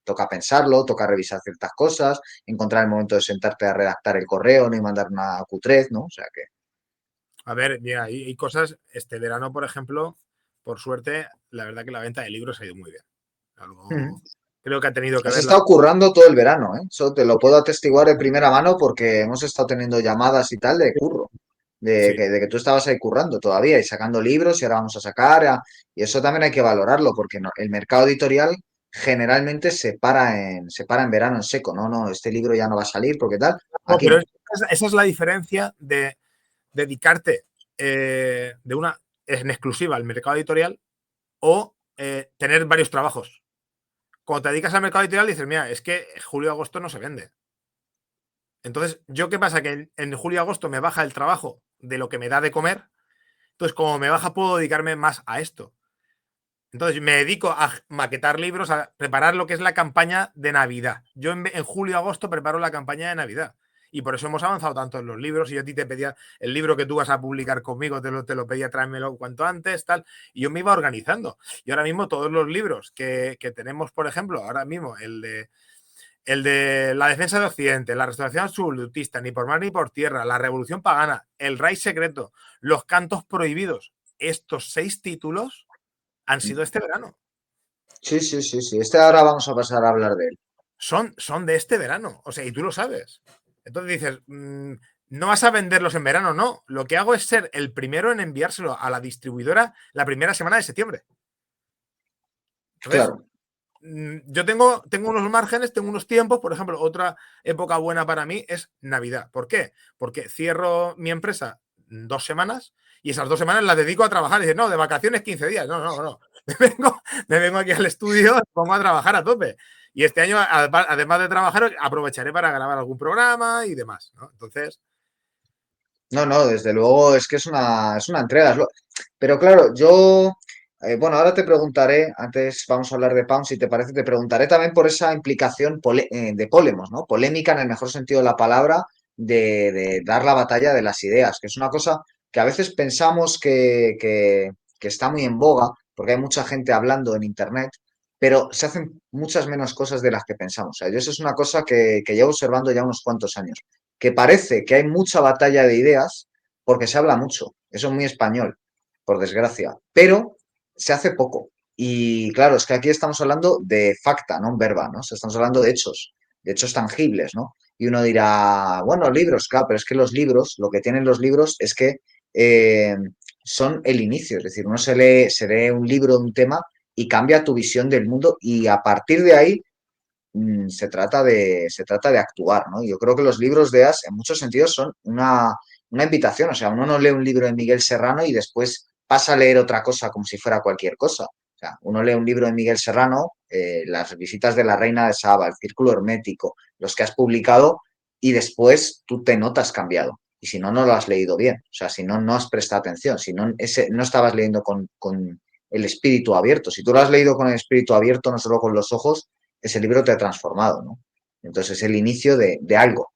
Toca pensarlo, toca revisar ciertas cosas, encontrar el momento de sentarte a redactar el correo, no y mandar una Q3, ¿no? O sea que. A ver, mira, hay cosas, este verano, por ejemplo, por suerte, la verdad que la venta de libros ha ido muy bien. Mm. Algo, creo que ha tenido que Has ver estado currando todo el verano, ¿eh? Eso te lo puedo atestiguar de primera mano porque hemos estado teniendo llamadas y tal de curro, de Sí. que, de que tú estabas ahí currando todavía y sacando libros y ahora vamos a sacar. Y eso también hay que valorarlo porque el mercado editorial generalmente se para en verano en seco. No, no, este libro ya no va a salir porque tal. No, Aquí pero no. esa es la diferencia de dedicarte de una en exclusiva al mercado editorial o tener varios trabajos. Cuando te dedicas al mercado editorial dices, mira, es que julio-agosto no se vende. Entonces, ¿yo qué pasa? Que en julio-agosto me baja el trabajo de lo que me da de comer. Entonces, como me baja, puedo dedicarme más a esto. Entonces, me dedico a maquetar libros, a preparar lo que es la campaña de Navidad. Yo en julio-agosto preparo la campaña de Navidad. Y por eso hemos avanzado tanto en los libros. Y yo a ti te pedía el libro que tú vas a publicar conmigo, te lo pedía tráemelo cuanto antes, tal. Y yo me iba organizando. Y ahora mismo todos los libros que tenemos, por ejemplo, ahora mismo el de la defensa de Occidente, la restauración absolutista, ni por mar ni por tierra, la revolución pagana, el Reich secreto, los cantos prohibidos, estos 6 títulos han sido este verano. Sí, sí, sí, sí. Ahora vamos a pasar a hablar de él. Son de este verano. O sea, y tú lo sabes. Entonces dices, no vas a venderlos en verano, no. Lo que hago es ser el primero en enviárselo a la distribuidora la primera semana de septiembre. Entonces, Claro. yo tengo unos márgenes, tengo unos tiempos. Por ejemplo, otra época buena para mí es Navidad. ¿Por qué? Porque cierro mi empresa 2 semanas y esas 2 semanas las dedico a trabajar. Y dices, no, de vacaciones 15 días. No, no, no. Me vengo aquí al estudio, pongo a trabajar a tope. Y este año, además de trabajar, aprovecharé para grabar algún programa y demás, ¿no? Entonces, No, no, desde luego es que es una entrega. Pero claro, yo, bueno, ahora te preguntaré, antes vamos a hablar de Pound, si te parece, te preguntaré también por esa implicación de Polemos, ¿no? Polémica en el mejor sentido de la palabra, de dar la batalla de las ideas, que es una cosa que a veces pensamos que está muy en boga, porque hay mucha gente hablando en Internet, pero se hacen muchas menos cosas de las que pensamos. O sea, yo eso es una cosa que llevo observando ya unos cuantos años, que parece que hay mucha batalla de ideas porque se habla mucho. Eso es muy español, por desgracia. Pero se hace poco. Y claro, es que aquí estamos hablando de facta, no verba, ¿no? O sea, estamos hablando de hechos tangibles, ¿no? Y uno dirá, bueno, libros, claro, pero es que los libros, lo que tienen los libros es que eh, son el inicio. Es decir, uno se lee un libro de un tema y cambia tu visión del mundo y a partir de ahí se trata de actuar, ¿no? Yo creo que los libros de As, en muchos sentidos, son una invitación. O sea, uno no lee un libro de Miguel Serrano y después pasa a leer otra cosa como si fuera cualquier cosa. O sea, uno lee un libro de Miguel Serrano, Las visitas de la reina de Saba, El círculo hermético, los que has publicado, y después tú te notas cambiado. Y si no, no lo has leído bien. O sea, si no, no has prestado atención. Si no, no estabas leyendo con el espíritu abierto. Si tú lo has leído con el espíritu abierto, no solo con los ojos, ese libro te ha transformado, ¿no? Entonces es el inicio de algo.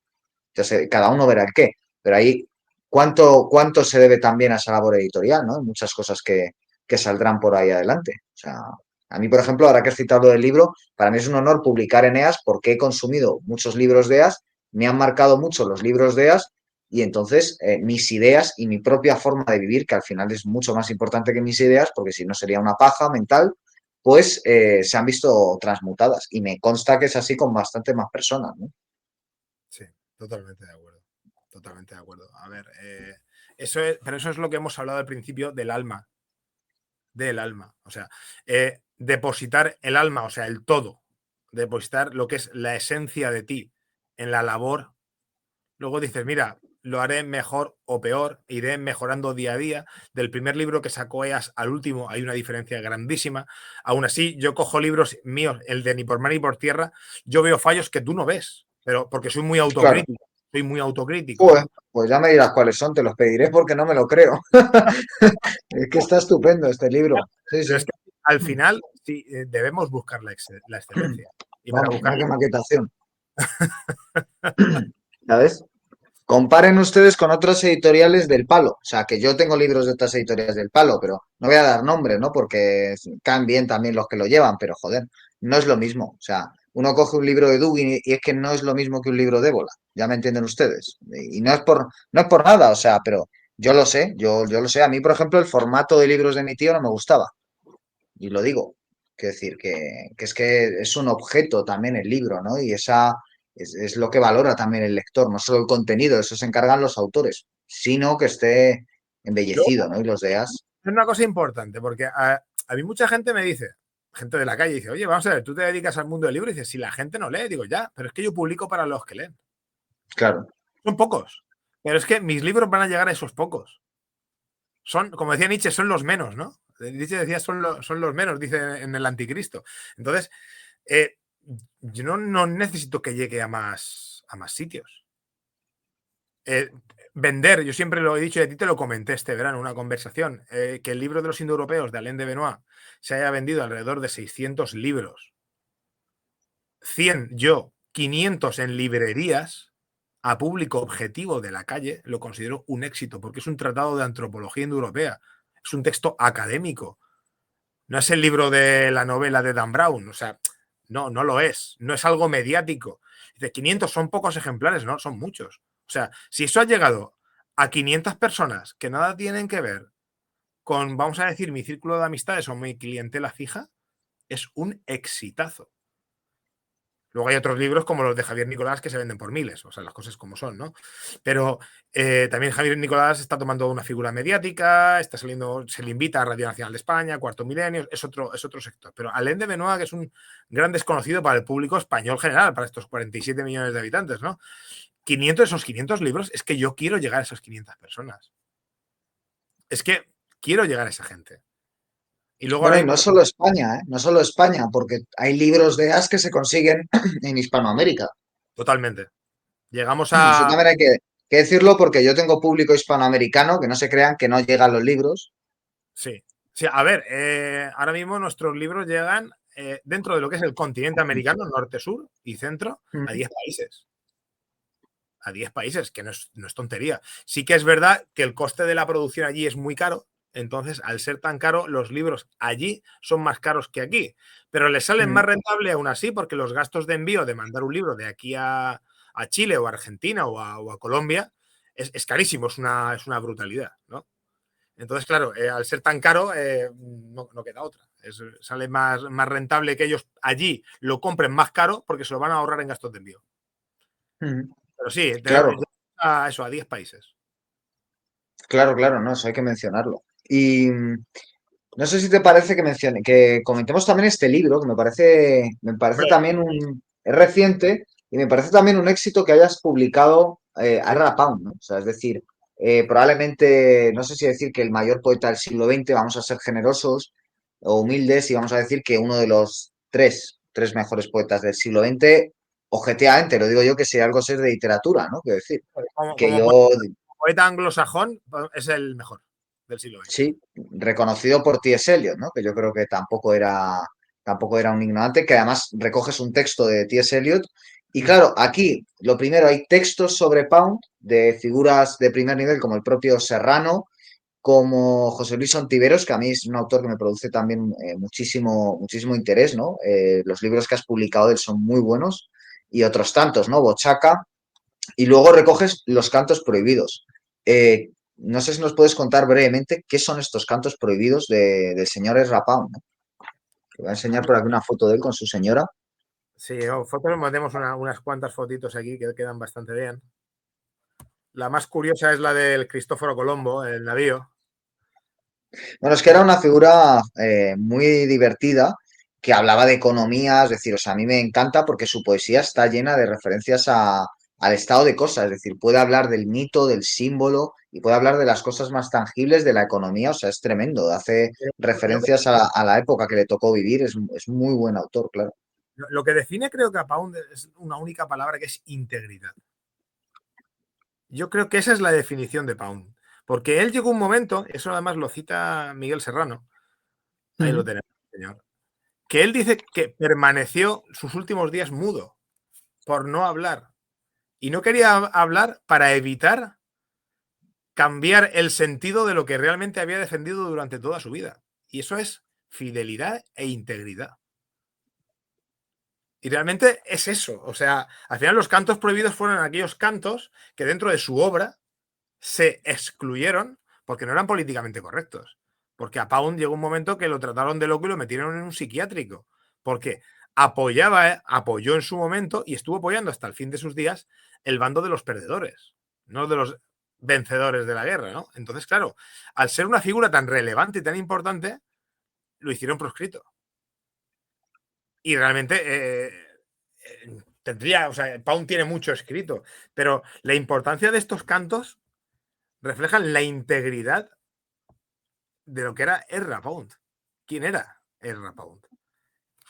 Entonces cada uno verá el qué, pero ahí cuánto se debe también a esa labor editorial, ¿no? Muchas cosas que saldrán por ahí adelante. O sea, a mí, por ejemplo, ahora que has citado del libro, para mí es un honor publicar en EAS porque he consumido muchos libros de EAS, me han marcado mucho los libros de EAS y entonces mis ideas y mi propia forma de vivir, que al final es mucho más importante que mis ideas, porque si no sería una paja mental, pues se han visto transmutadas. Y me consta que es así con bastante más personas, ¿no? sí, totalmente de acuerdo. Totalmente de acuerdo. A ver, pero eso es lo que hemos hablado al principio del alma. Del alma. O sea, depositar el alma, o sea, el todo. Depositar lo que es la esencia de ti en la labor. Luego dices, mira, lo haré mejor o peor, iré mejorando día a día. Del primer libro que sacó EAS al último hay una diferencia grandísima. Aún así, yo cojo libros míos, el de Ni por mar ni por tierra, yo veo fallos que tú no ves, pero porque soy muy Claro. autocrítico. Soy muy autocrítico, Pues, ¿no? pues ya me dirás cuáles son, te los pediré porque no me lo creo. Es que está estupendo este libro. Sí, Pero sí. es que al final sí, debemos buscar la excelencia. Y para Vamos, buscar mira qué maquetación. ¿Sabes? Comparen ustedes con otras editoriales del palo. O sea, que yo tengo libros de otras editoriales del palo, pero no voy a dar nombres, ¿no? Porque caen bien también los que lo llevan, pero joder, no es lo mismo. O sea, uno coge un libro de Dugin y es que no es lo mismo que un libro de Ébola. Ya me entienden ustedes. Y no es por nada, o sea, pero yo lo sé, yo lo sé. A mí, por ejemplo, el formato de libros de mi tío no me gustaba. Y lo digo. Quiero decir que es un objeto también el libro, ¿no? Y esa es lo que valora también el lector, no solo el contenido, eso se encargan los autores, sino que esté yo, embellecido, ¿no? Y los leas. es una cosa importante, porque a mí mucha gente me dice, gente de la calle, dice, oye, vamos a ver, tú te dedicas al mundo del libro y dices, si la gente no lee, digo, ya, pero es que yo publico para los que leen. Claro, Son pocos, pero es que mis libros van a llegar a esos pocos. Son, como decía Nietzsche, son los menos, ¿no? Nietzsche decía, son los menos, dice en el Anticristo. Entonces, eh, yo no necesito que llegue a más sitios. Vender, yo siempre lo he dicho y a ti te lo comenté este verano en una conversación, que el libro de los indoeuropeos de Alain de Benoit se haya vendido alrededor de 600 libros, 100 yo, 500 en librerías, a público objetivo de la calle, lo considero un éxito, porque es un tratado de antropología indoeuropea, es un texto académico, no es el libro de la novela de Dan Brown, o sea, no lo es, no es algo mediático. Dice, 500 son pocos ejemplares, no, son muchos. O sea, si eso ha llegado a 500 personas que nada tienen que ver con, vamos a decir, mi círculo de amistades o mi clientela fija, es un exitazo. Luego hay otros libros como los de Javier Nicolás que se venden por miles, o sea, las cosas como son, ¿no? Pero también Javier Nicolás está tomando una figura mediática, está saliendo, se le invita a Radio Nacional de España, Cuarto Milenio, es otro sector. Pero Alain de Benoit, que es un gran desconocido para el público español general, para estos 47 millones de habitantes, ¿no? 500 de esos 500 libros, es que yo quiero llegar a esas 500 personas. Es que quiero llegar a esa gente. Y luego ahora bueno, y mismo, no solo España, ¿eh? No solo España, porque hay libros de As que se consiguen en Hispanoamérica. totalmente. Llegamos Eso a, también hay que decirlo porque yo tengo público hispanoamericano, que no se crean que no llegan los libros. sí, sí, a ver, ahora mismo nuestros libros llegan dentro de lo que es el continente americano, norte, sur y centro, a 10 países. A 10 países, que no es tontería. Sí que es verdad que el coste de la producción allí es muy caro, entonces al ser tan caro, los libros allí son más caros que aquí, pero les salen más rentable aún así porque los gastos de envío de mandar un libro de aquí a Chile o a Argentina o a Colombia es carísimo, es una brutalidad, ¿no? Entonces, claro, al ser tan caro, no queda otra. Sale más rentable que ellos allí lo compren más caro porque se lo van a ahorrar en gastos de envío. Pero sí, tenemos Claro, a eso, a 10 países. claro, claro, no, eso hay que mencionarlo. Y no sé si te parece que que comentemos también este libro, que me parece Hombre, también es reciente y me parece también un éxito que hayas publicado a sí, Pound, ¿no? O sea, es decir, probablemente, no sé si decir que el mayor poeta del siglo XX, vamos a ser generosos o humildes y vamos a decir que uno de los tres mejores poetas del siglo XX, objetivamente, lo digo yo, que si algo sé de literatura, ¿no? Quiero decir, que como yo poeta anglosajón es el mejor del siglo XX. sí, reconocido por T.S. Eliot, ¿no? Que yo creo que tampoco era un ignorante, que además recoges un texto de T.S. Eliot. Y claro, aquí, lo primero, hay textos sobre Pound de figuras de primer nivel, como el propio Serrano, como José Luis Ontiveros, que a mí es un autor que me produce también muchísimo, muchísimo interés, ¿no? Los libros que has publicado de él son muy buenos, y otros tantos, ¿no? Bochaca, y luego recoges los cantos prohibidos. No sé si nos puedes contar brevemente qué son estos cantos prohibidos del señor Ezra Pound, ¿no? Te voy a enseñar por aquí una foto de él con su señora. Sí, fotos, tenemos unas cuantas fotitos aquí que quedan bastante bien. La más curiosa es la del Cristóforo Colombo, el navío. Bueno, es que era una figura muy divertida que hablaba de economía, es decir, o sea, a mí me encanta porque su poesía está llena de referencias al estado de cosas, es decir, puede hablar del mito, del símbolo y puede hablar de las cosas más tangibles de la economía, o sea, es tremendo, hace Pero creo que referencias a la época que le tocó vivir, es muy buen autor, claro. lo que define creo que a Pound es una única palabra que es integridad. Yo creo que esa es la definición de Pound. Porque él llegó un momento, eso además lo cita Miguel Serrano, ahí lo Ujú. tenemos, señor, que él dice que permaneció sus últimos días mudo por no hablar. Y no quería hablar para evitar cambiar el sentido de lo que realmente había defendido durante toda su vida. Y eso es fidelidad e integridad. Y realmente es eso. O sea, al final los cantos prohibidos fueron aquellos cantos que dentro de su obra se excluyeron porque no eran políticamente correctos. Porque a Pound llegó un momento que lo trataron de loco y lo metieron en un psiquiátrico. Porque apoyó en su momento y estuvo apoyando hasta el fin de sus días el bando de los perdedores, no de los vencedores de la guerra, ¿no? Entonces, claro, al ser una figura tan relevante y tan importante, lo hicieron proscrito. Y realmente tendría, o sea, Pound tiene mucho escrito, pero la importancia de estos cantos reflejan la integridad de lo que era Ezra Pound. ¿Quién era Ezra Pound?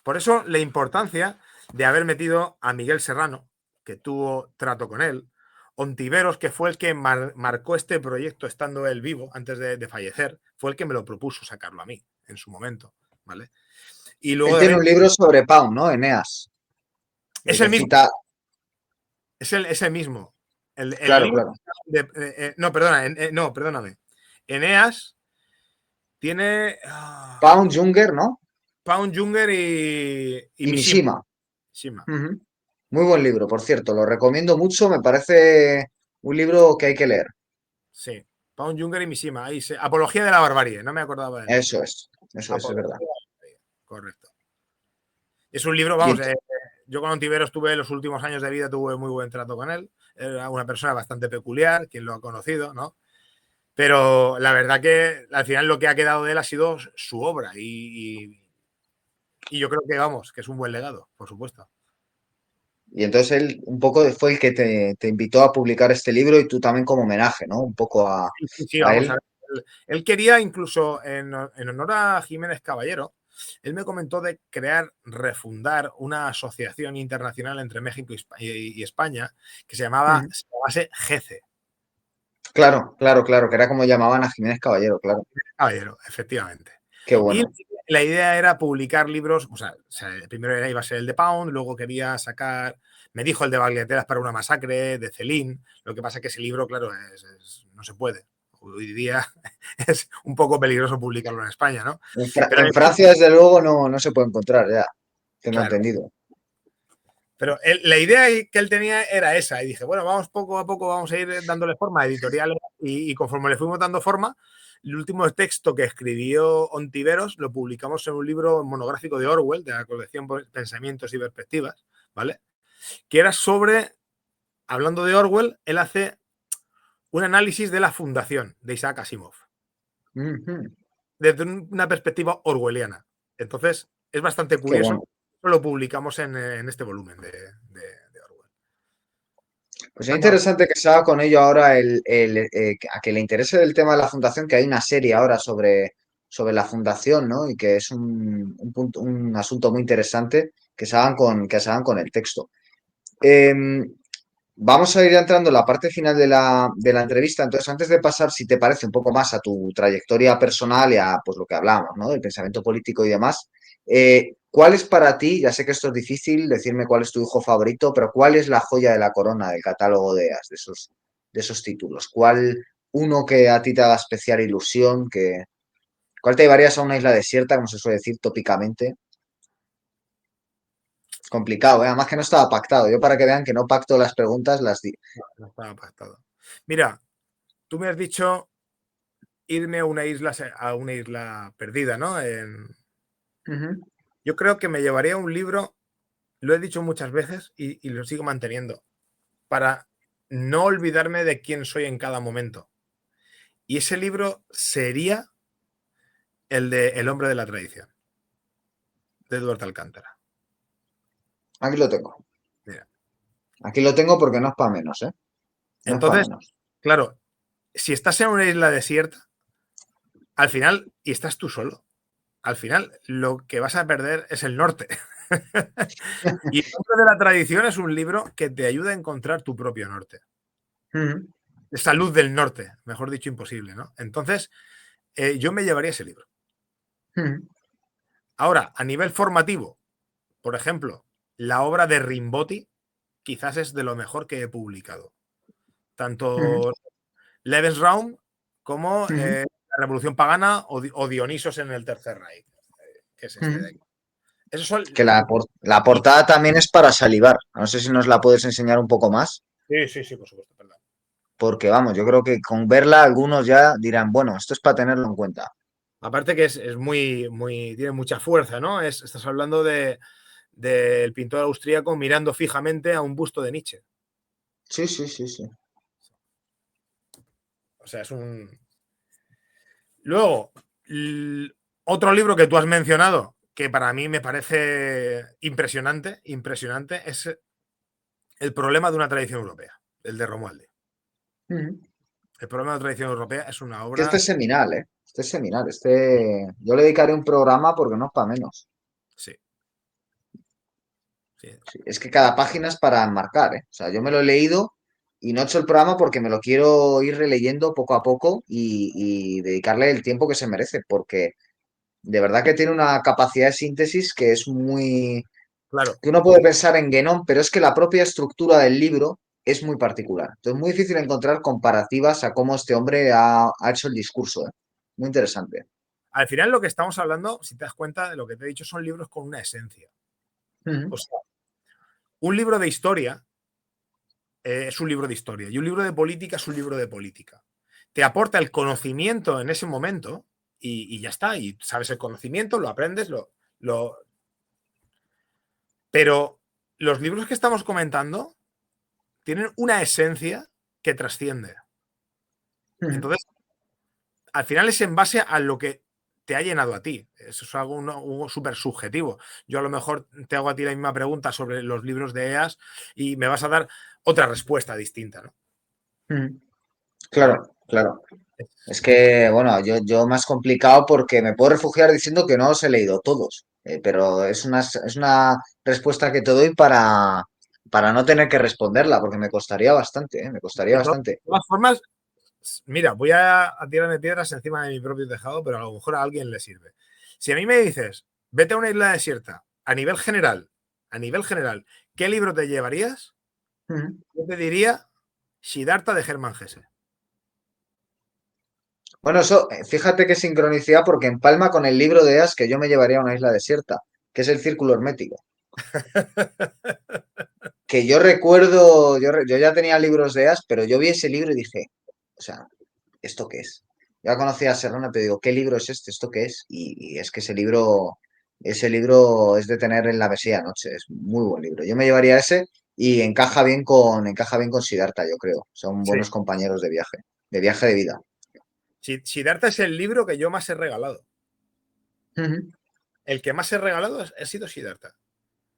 Por eso la importancia de haber metido a Miguel Serrano, que tuvo trato con él, Ontiveros, que fue el que marcó este proyecto estando él vivo antes de fallecer, fue el que me lo propuso sacarlo a mí en su momento, ¿vale? Y luego Él tiene también un libro sobre Pound, ¿no? Eneas, es que el mismo, cita, es el mismo. El claro, libro claro, no, perdona, no, perdóname. Eneas tiene Pound, Junger, ¿no? Pound, Junger y Y Mishima. Mishima. Mishima. Ujú. Muy buen libro, por cierto, lo recomiendo mucho, me parece un libro que hay que leer. Sí, Pound, Junger y Mishima. Ahí Apología de la barbarie, no me acordaba del nombre. Eso es Apología verdad. de la barbarie, correcto. Es un libro, Y vamos, yo con Ontiveros tuve los últimos años de vida, tuve muy buen trato con él. Era una persona bastante peculiar, quien lo ha conocido, ¿no? Pero la verdad que al final lo que ha quedado de él ha sido su obra y yo creo que, vamos, que es un buen legado, por supuesto. entonces él un poco fue el que te invitó a publicar este libro y tú también como homenaje, ¿no? Un poco Sí, sí, sí, a vamos a él. ver. Él quería incluso, en honor a Jiménez Caballero, él me comentó de crear, refundar una asociación internacional entre México y España que Ujú. se llamase GECE. Claro, claro, claro, que era como llamaban a Jiménez Caballero, claro. Caballero, efectivamente. Qué Y bueno. la idea era publicar libros, o sea, primero iba a ser el de Pound, luego quería sacar, me dijo el de Bagliateras para una masacre, de Celine, lo que pasa es que ese libro, claro, no se puede. Hoy día es un poco peligroso publicarlo en España, ¿no? Pero En Francia, desde luego, no se puede encontrar, ya, tengo claro, entendido. pero la idea que él tenía era esa. Y dije, bueno, vamos poco a poco, vamos a ir dándole forma a editoriales. Y conforme le fuimos dando forma, el último texto que escribió Ontiveros lo publicamos en un libro monográfico de Orwell, de la colección Pensamientos y Perspectivas, ¿vale? Que era sobre, hablando de Orwell, él hace un análisis de la fundación de Isaac Asimov, Ujú. desde una perspectiva orwelliana. Entonces, es bastante Qué curioso. bueno. Lo publicamos en este volumen de Orwell. Pues es Está muy interesante que se haga con ello ahora a que le interese el tema de la fundación, que hay una serie ahora sobre la fundación, ¿no? Y que es un asunto muy interesante que se hagan con el texto. Em, Vamos a ir ya entrando en la parte final de la entrevista. Entonces, antes de pasar, si te parece, un poco más a tu trayectoria personal y a pues, lo que hablamos, ¿no? Del pensamiento político y demás, ¿cuál es para ti, ya sé que esto es difícil, decirme cuál es tu hijo favorito, pero cuál es la joya de la corona del catálogo de EAS, de esos títulos? ¿Cuál uno que a ti te haga especial ilusión? ¿Cuál te llevarías a una isla desierta, como se suele decir tópicamente? Complicado, ¿eh? Además que no estaba pactado. Yo para que vean que no pacto las preguntas, las di. no estaba pactado. Mira, tú me has dicho irme a una isla perdida, ¿no? Ujú. Yo creo que me llevaría un libro, lo he dicho muchas veces y lo sigo manteniendo, para no olvidarme de quién soy en cada momento. Y ese libro sería el de El hombre de la tradición, de Eduardo Alcántara. Aquí lo tengo. Mira. Aquí lo tengo porque no es para menos, ¿eh? No es para Entonces, menos. claro, si estás en una isla desierta, al final, y estás tú solo, al final lo que vas a perder es el norte. Y El nombre de la tradición es un libro que te ayuda a encontrar tu propio norte. Ujú, Esa luz del norte, mejor dicho, imposible, ¿no? Entonces, yo me llevaría ese libro. ujú, Ahora, a nivel formativo, por ejemplo, la obra de Rimbotti quizás es de lo mejor que he publicado. ujú, Tanto Lebensraum como ujú, La Revolución Pagana o Dionisos en el Tercer Reich, que es este de ujú. aquí. Esos son. Que la Y, portada también es para salivar. No sé si nos la puedes enseñar un poco más, sí, sí, sí, por supuesto, perdón. porque vamos, yo creo que con verla algunos ya dirán, bueno, esto es para tenerlo en cuenta. Aparte que es muy, tiene mucha fuerza, ¿no? Estás hablando del pintor austríaco mirando fijamente a un busto de Nietzsche. Sí, sí, sí, sí. O sea, es un. Luego, otro libro que tú has mencionado, que para mí me parece impresionante, impresionante, es El problema de una tradición europea, el de Romualdi. Ujú. El problema de una tradición europea es una Que este obra. es seminal, ¿eh? Este es seminal. Yo le dedicaré un programa porque no es para menos. Sí, sí. Sí, es que cada página es para enmarcar, ¿eh? O sea, yo me lo he leído y no he hecho el programa porque me lo quiero ir releyendo poco a poco y dedicarle el tiempo que se merece, porque de verdad que tiene una capacidad de síntesis que es muy, Claro. que uno puede pensar en Guénon, pero es que la propia estructura del libro es muy particular. Entonces es muy difícil encontrar comparativas a cómo este hombre ha hecho el discurso, ¿eh? Muy interesante. Al final lo que estamos hablando, si te das cuenta de lo que te he dicho, son libros con una esencia. Ujú, O sea, un libro de historia es un libro de historia y un libro de política es un libro de política. Te aporta el conocimiento en ese momento y ya está. Y sabes el conocimiento, lo aprendes, lo. Pero los libros que estamos comentando tienen una esencia que trasciende. ujú. Entonces, al final es en base a lo que te ha llenado a ti. Eso es algo súper subjetivo. Yo a lo mejor te hago a ti la misma pregunta sobre los libros de EAS y me vas a dar otra respuesta distinta, ¿no? Ujú. Claro. Claro, claro. Es que, bueno, yo más complicado porque me puedo refugiar diciendo que no los he leído todos, pero es una respuesta que te doy para no tener que responderla, porque me costaría bastante, me costaría De bastante. todas formas, mira, voy a tirarme piedras encima de mi propio tejado, pero a lo mejor a alguien le sirve. Si a mí me dices, vete a una isla desierta, a nivel general, ¿qué libro te llevarías? Ujú. Yo te diría Siddhartha de Germán Hesse. Bueno, eso, fíjate qué sincronicidad, porque empalma con el libro de Eas que yo me llevaría a una isla desierta, que es el Círculo Hermético. Que yo recuerdo, yo ya tenía libros de Eas, pero yo vi ese libro y dije, o sea, ¿esto qué es? Ya conocía a Serrano, pero digo, ¿qué libro es este? ¿Esto qué es? Y es que ese libro es de tener en la mesilla noche, es muy buen libro. Yo me llevaría ese y encaja bien con Siddhartha, yo creo. Son Sí. buenos compañeros de viaje de vida. Siddhartha es el libro que yo más he regalado. Ujú, El que más he regalado ha sido Siddhartha.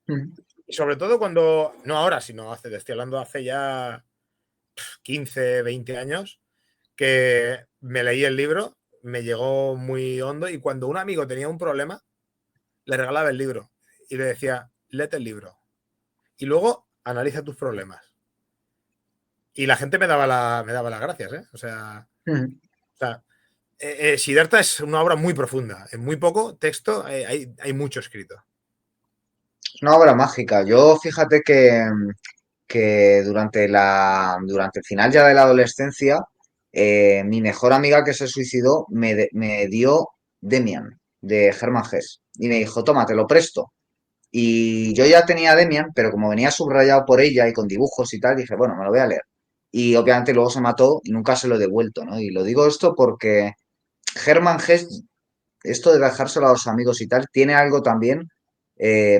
ujú. Y sobre todo cuando, no ahora, sino estoy hablando hace ya 15, 20 años, que me leí el libro, me llegó muy hondo y cuando un amigo tenía un problema, le regalaba el libro y le decía, léete el libro y luego analiza tus problemas. Y la gente me daba las gracias, ¿eh? Ujú. O sea Siddhartha es una obra muy profunda. En muy poco texto hay mucho escrito. Es una obra mágica. Yo fíjate que durante el final ya de la adolescencia, mi mejor amiga que se suicidó me dio Demian de Hermann Hesse y me dijo, toma, te lo presto. Y yo ya tenía Demian, pero como venía subrayado por ella y con dibujos y tal, dije, bueno, me lo voy a leer. Y obviamente luego se mató y nunca se lo he devuelto, ¿no? Y lo digo esto porque Hermann Hesse, esto de dejárselo a los amigos y tal, tiene algo también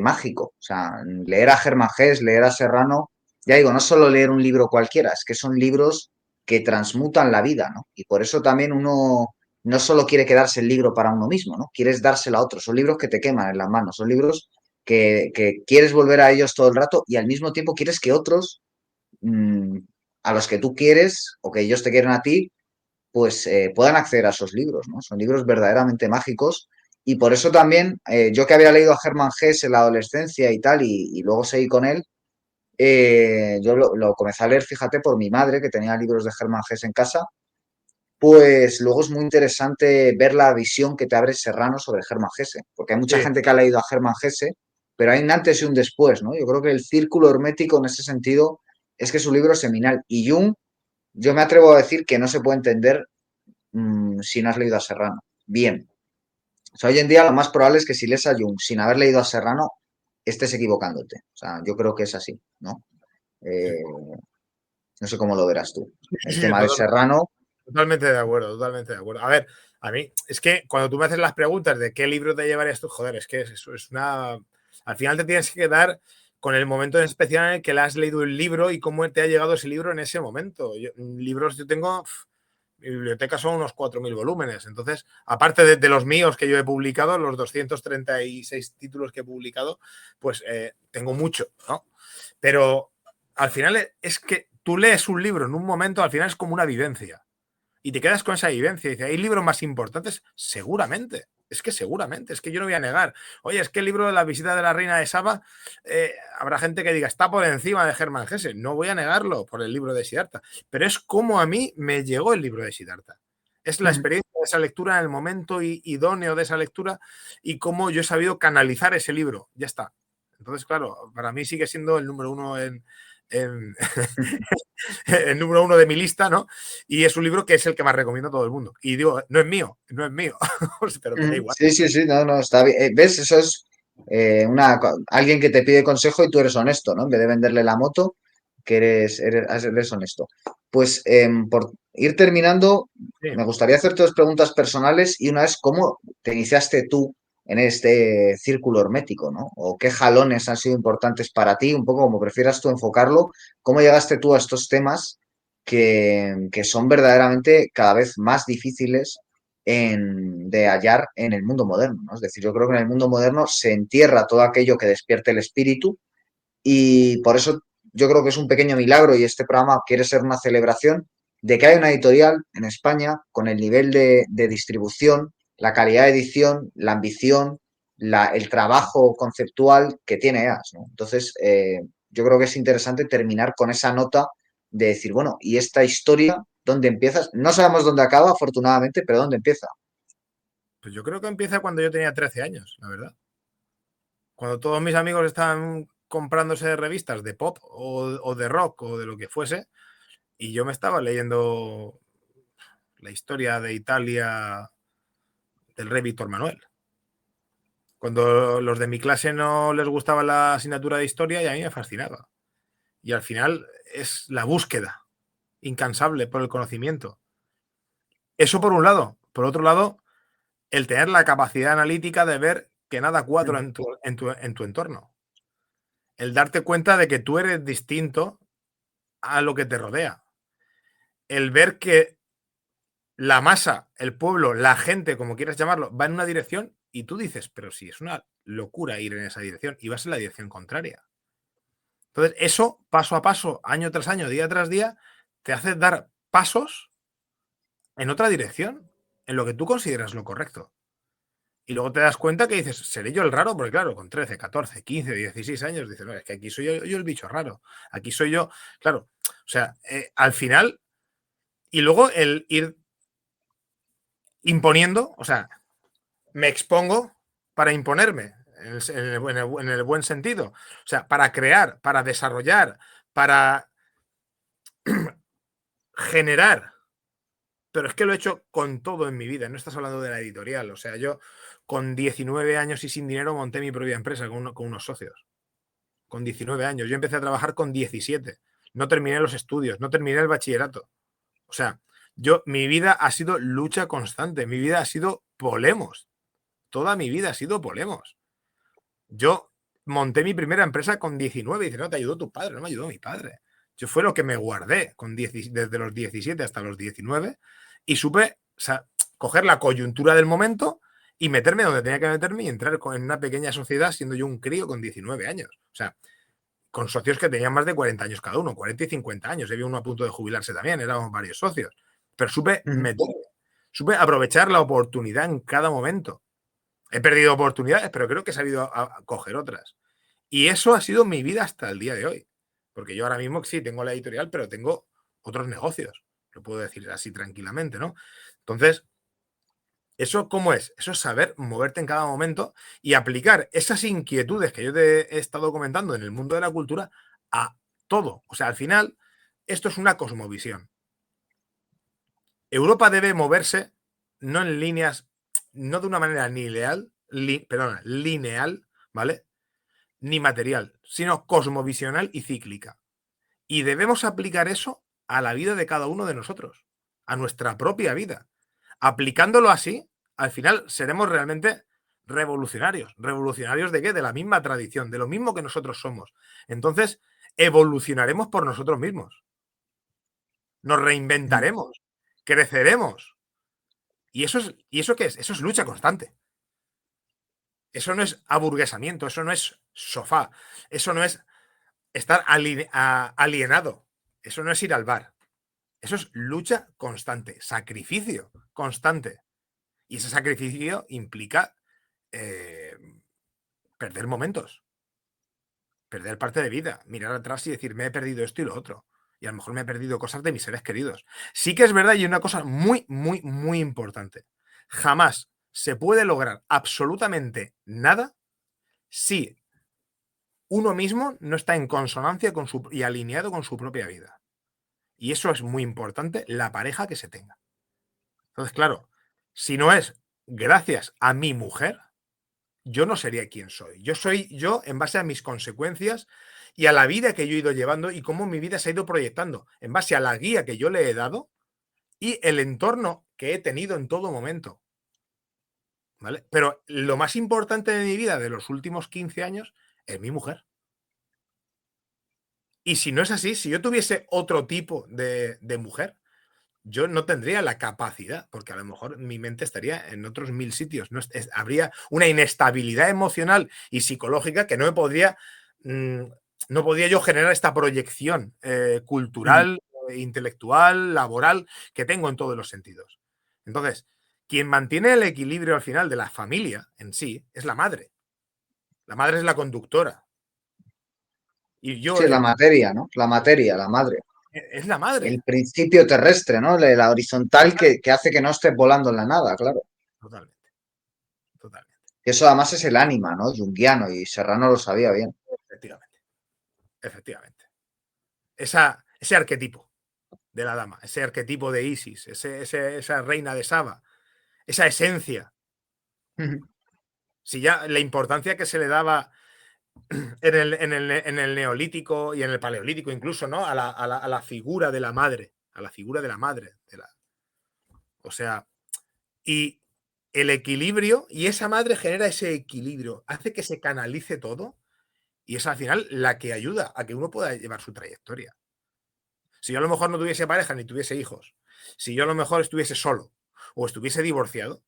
mágico. O sea, leer a Hermann Hesse, leer a Serrano, ya digo, no solo leer un libro cualquiera, es que son libros que transmutan la vida, ¿no? Y por eso también uno no solo quiere quedarse el libro para uno mismo, ¿no? Quieres dárselo a otros. Son libros que te queman en las manos, son libros que quieres volver a ellos todo el rato y al mismo tiempo quieres que otros, mmm, a los que tú quieres o que ellos te quieren a ti, pues puedan acceder a esos libros, ¿no? Son libros verdaderamente mágicos y por eso también, yo que había leído a Hermann Hesse en la adolescencia y tal, y luego seguí con él, yo lo comencé a leer, fíjate, por mi madre, que tenía libros de Hermann Hesse en casa, pues luego es muy interesante ver la visión que te abre Serrano sobre Hermann Hesse, porque hay mucha Sí, gente que ha leído a Hermann Hesse, pero hay un antes y un después, ¿no? Yo creo que el círculo hermético en ese sentido es que es un libro seminal. Y Jung, yo me atrevo a decir que no se puede entender si no has leído a Serrano. Bien. O sea, hoy en día lo más probable es que si lees a Jung sin haber leído a Serrano, estés equivocándote. O sea, yo creo que es así, ¿no? sí, Eh, no sé cómo lo verás tú. sí, El sí, tema de Serrano, totalmente de acuerdo, totalmente de acuerdo. A ver, a mí, es que cuando tú me haces las preguntas de qué libro te llevarías tú, joder, es que eso es una. Al final te tienes que quedar con el momento en especial en el que le has leído el libro y cómo te ha llegado ese libro en ese momento. Libros yo tengo. Mi biblioteca son unos 4.000 volúmenes. Entonces, aparte de los míos que yo he publicado, los 236 títulos que he publicado, pues tengo mucho, ¿no? Pero al final es que tú lees un libro en un momento, al final es como una vivencia y te quedas con esa vivencia. Y dice, ¿hay libros más importantes? Seguramente. Es que seguramente, es que yo no voy a negar. Oye, es que el libro de la visita de la reina de Saba, habrá gente que diga, está por encima de Hermann Hesse. No voy a negarlo por el libro de Siddhartha. Pero es como a mí me llegó el libro de Siddhartha. Es la experiencia de esa lectura en el momento idóneo de esa lectura y cómo yo he sabido canalizar ese libro. Ya está. Entonces, claro, para mí sigue siendo el número uno en el número uno de mi lista, ¿no? Y es un libro que es el que más recomiendo a todo el mundo. Y digo, no es mío, no es mío, pero me da igual. sí, sí, sí, no, no, está bien. ¿Ves? Eso es alguien que te pide consejo y tú eres honesto, ¿no? En vez de venderle la moto, que eres honesto. Pues por ir terminando, Sí. me gustaría hacerte dos preguntas personales y una es cómo te iniciaste tú en este círculo hermético, ¿no? O qué jalones han sido importantes para ti, un poco como prefieras tú enfocarlo, cómo llegaste tú a estos temas que son verdaderamente cada vez más difíciles de hallar en el mundo moderno, ¿no? Es decir, yo creo que en el mundo moderno se entierra todo aquello que despierte el espíritu y por eso yo creo que es un pequeño milagro y este programa quiere ser una celebración de que hay una editorial en España con el nivel de distribución, la calidad de edición, la ambición, el trabajo conceptual que tiene EAS, ¿no? Entonces, yo creo que es interesante terminar con esa nota de decir, bueno, ¿y esta historia dónde empieza? No sabemos dónde acaba, afortunadamente, pero ¿dónde empieza? Pues yo creo que empieza cuando yo tenía 13 años, la verdad. Cuando todos mis amigos estaban comprándose revistas de pop o de rock o de lo que fuese, y yo me estaba leyendo la historia de Italia del rey Víctor Manuel. Cuando los de mi clase no les gustaba la asignatura de historia y a mí me fascinaba. Y al final es la búsqueda incansable por el conocimiento. Eso por un lado. Por otro lado, el tener la capacidad analítica de ver que nada cuadra en tu entorno. El darte cuenta de que tú eres distinto a lo que te rodea. El ver que la masa, el pueblo, la gente, como quieras llamarlo, va en una dirección y tú dices, pero si es una locura ir en esa dirección y vas en la dirección contraria. Entonces, eso, paso a paso, año tras año, día tras día, te hace dar pasos en otra dirección, en lo que tú consideras lo correcto. Y luego te das cuenta que dices, seré yo el raro, porque claro, con 13, 14, 15, 16 años, dices, no, es que aquí soy yo el bicho raro. Aquí soy yo, claro. O sea, al final, y luego el ir imponiendo, o sea, me expongo para imponerme, en el buen sentido. O sea, para crear, para desarrollar, para generar. Pero es que lo he hecho con todo en mi vida. No estás hablando de la editorial. O sea, yo con 19 años y sin dinero monté mi propia empresa con unos socios. Con 19 años. Yo empecé a trabajar con 17. No terminé los estudios, no terminé el bachillerato. O sea, mi vida ha sido lucha constante. Mi vida ha sido polemos. Toda mi vida ha sido polemos. Yo monté mi primera empresa con 19. Y dice, no, te ayudó tu padre, no me ayudó mi padre. Yo fue lo que me guardé desde los 17 hasta los 19 y supe, o sea, coger la coyuntura del momento y meterme donde tenía que meterme y entrar en una pequeña sociedad siendo yo un crío con 19 años. O sea, con socios que tenían más de 40 años cada uno, 40 y 50 años. Había uno a punto de jubilarse también, éramos varios socios. Pero supe Ujú. meterme, supe aprovechar la oportunidad en cada momento. He perdido oportunidades, pero creo que he sabido a coger otras. Y eso ha sido mi vida hasta el día de hoy. Porque yo ahora mismo sí tengo la editorial, pero tengo otros negocios. Lo puedo decir así tranquilamente, ¿no? Entonces, ¿eso cómo es? Eso es saber moverte en cada momento y aplicar esas inquietudes que yo te he estado comentando en el mundo de la cultura a todo. O sea, al final, esto es una cosmovisión. Europa debe moverse no en líneas, no de una manera ni lineal, ¿vale? Ni material, sino cosmovisional y cíclica. Y debemos aplicar eso a la vida de cada uno de nosotros, a nuestra propia vida. Aplicándolo así, al final seremos realmente revolucionarios. ¿Revolucionarios de qué? De la misma tradición, de lo mismo que nosotros somos. Entonces, evolucionaremos por nosotros mismos. Nos Ujú. reinventaremos, creceremos. ¿Y eso qué es? Eso es lucha constante. Eso no es aburguesamiento, eso no es sofá, eso no es estar alienado, eso no es ir al bar. Eso es lucha constante, sacrificio constante. Y ese sacrificio implica eh, perder momentos, perder parte de vida, mirar atrás y decir, me he perdido esto y lo otro. Y a lo mejor me he perdido cosas de mis seres queridos. Sí que es verdad y una cosa muy, muy, muy importante. Jamás se puede lograr absolutamente nada si uno mismo no está en consonancia y alineado con su propia vida. Y eso es muy importante, la pareja que se tenga. Entonces, claro, si no es gracias a mi mujer, yo no sería quien soy. Yo soy yo en base a mis consecuencias y a la vida que yo he ido llevando y cómo mi vida se ha ido proyectando, en base a la guía que yo le he dado y el entorno que he tenido en todo momento. ¿Vale? Pero lo más importante de mi vida de los últimos 15 años es mi mujer. Y si no es así, si yo tuviese otro tipo de mujer, yo no tendría la capacidad, porque a lo mejor mi mente estaría en otros mil sitios. Habría una inestabilidad emocional y psicológica que no me podría, mm, no podría yo generar esta proyección Ujú. cultural, intelectual, laboral que tengo en todos los sentidos. Entonces, quien mantiene el equilibrio al final de la familia en sí es la madre. La madre es la conductora. Y yo, Sí, la materia, ¿no? La materia, la madre. es la madre. El principio terrestre, ¿no? La horizontal que hace que no estés volando en la nada, claro. Totalmente, totalmente. Y eso además es el ánima, ¿no? Junguiano, y Serrano lo sabía bien. Efectivamente, efectivamente. Ese arquetipo de la dama, ese arquetipo de Isis, esa reina de Saba, esa esencia. Ujú. Si ya la importancia que se le daba en el neolítico y en el paleolítico incluso, ¿no? A la figura de la madre, a la figura de la madre. O sea, y el equilibrio, y esa madre genera ese equilibrio, hace que se canalice todo y es al final la que ayuda a que uno pueda llevar su trayectoria. Si yo a lo mejor no tuviese pareja ni tuviese hijos, si yo a lo mejor estuviese solo o estuviese divorciado,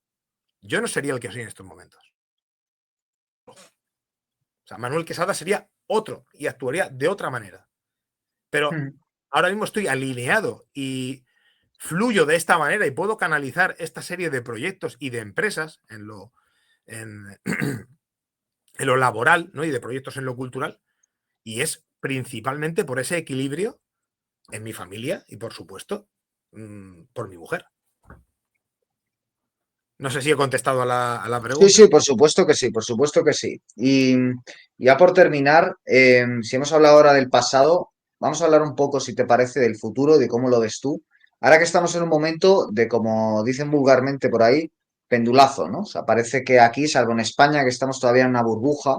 yo no sería el que soy en estos momentos. O sea, Manuel Quesada sería otro y actuaría de otra manera. Pero Ujú. ahora mismo estoy alineado y fluyo de esta manera y puedo canalizar esta serie de proyectos y de empresas en, en lo laboral, ¿no? Y de proyectos en lo cultural. Y es principalmente por ese equilibrio en mi familia y, por supuesto, por mi mujer. No sé si he contestado a la Sí, sí, pregunta. por supuesto que sí, por supuesto que sí. Y ya por terminar, si hemos hablado ahora del pasado, vamos a hablar un poco, si te parece, del futuro, de cómo lo ves tú. Ahora que estamos en un momento de, como dicen vulgarmente por ahí, pendulazo, ¿no? O sea, parece que aquí, salvo en España, que estamos todavía en una burbuja,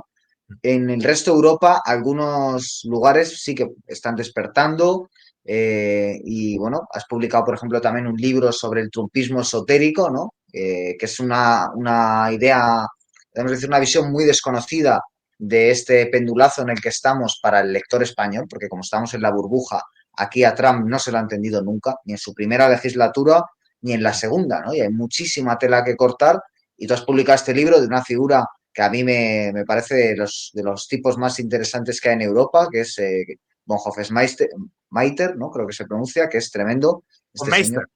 en el resto de Europa, algunos lugares sí que están despertando. Y bueno, has publicado, por ejemplo, también un libro sobre el trumpismo esotérico, ¿no? Que es una idea, podemos decir, una visión muy desconocida de este pendulazo en el que estamos para el lector español, porque como estamos en la burbuja, aquí a Trump no se lo ha entendido nunca, ni en su primera legislatura, ni en la segunda, ¿no? Y hay muchísima tela que cortar y tú has publicado este libro de una figura que a mí me parece de los tipos más interesantes que hay en Europa, que es von Hofmeister, ¿no? Creo que se pronuncia, que es tremendo Con este Meister, señor.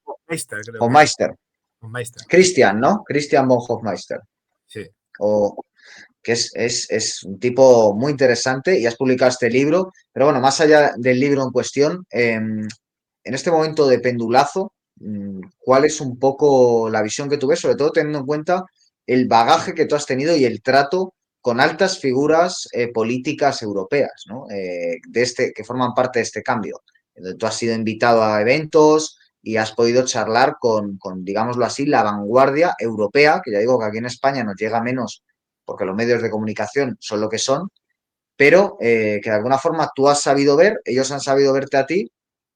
creo que es. Hofmeister. Con Meister, Christian, ¿no? Christian von Hofmeister. sí. O, que es un tipo muy interesante y has publicado este libro. Pero bueno, más allá del libro en cuestión, en este momento de pendulazo, ¿cuál es un poco la visión que tú ves, sobre todo teniendo en cuenta el bagaje que tú has tenido y el trato con altas figuras políticas europeas, ¿no? Que forman parte de este cambio? Tú has sido invitado a eventos y has podido charlar digámoslo así, la vanguardia europea, que ya digo que aquí en España nos llega menos porque los medios de comunicación son lo que son, pero que de alguna forma tú has sabido ver, ellos han sabido verte a ti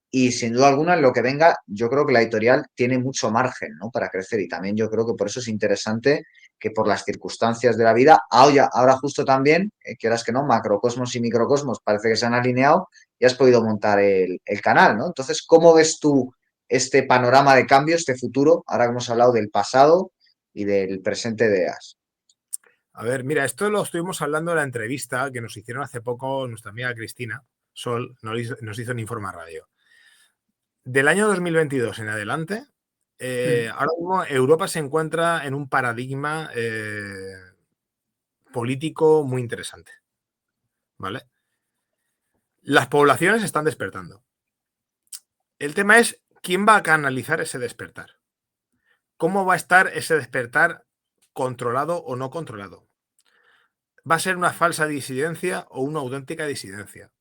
y sin duda alguna en lo que venga, yo creo que la editorial tiene mucho margen, ¿no? Para crecer y también yo creo que por eso es interesante que por las circunstancias de la vida, ahora justo también, quieras que no, macrocosmos y microcosmos parece que se han alineado y has podido montar el canal, ¿no? Entonces, ¿cómo ves tú este panorama de cambio, este futuro, ahora que hemos hablado del pasado y del presente de EAS? A ver, mira, esto lo estuvimos hablando en la entrevista que nos hicieron hace poco nuestra amiga Cristina Sol, nos hizo en Informa Radio. Del año 2022 en adelante, ahora mismo Europa se encuentra en un paradigma político muy interesante, ¿vale? Las poblaciones están despertando. El tema es quién va a canalizar ese despertar. ¿Cómo va a estar ese despertar controlado o no controlado? ¿Va a ser una falsa disidencia o una auténtica disidencia?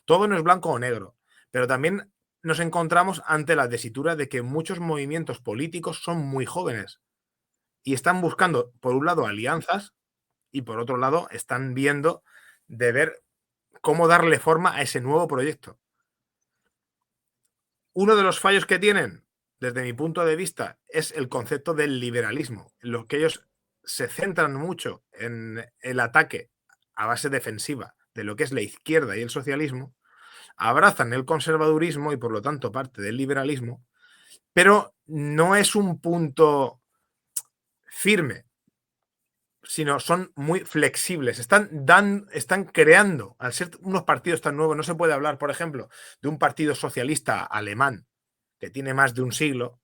Todo no es blanco o negro, pero también nos encontramos ante la tesitura de que muchos movimientos políticos son muy jóvenes y están buscando, por un lado, alianzas y por otro lado, están viendo de ver cómo darle forma a ese nuevo proyecto. Uno de los fallos que tienen, desde mi punto de vista, es el concepto del liberalismo, en lo que ellos se centran mucho en el ataque a base defensiva de lo que es la izquierda y el socialismo, abrazan el conservadurismo y por lo tanto parte del liberalismo, pero no es un punto firme, sino son muy flexibles. Están creando, al ser unos partidos tan nuevos, no se puede hablar, por ejemplo, de un partido socialista alemán que tiene más de un siglo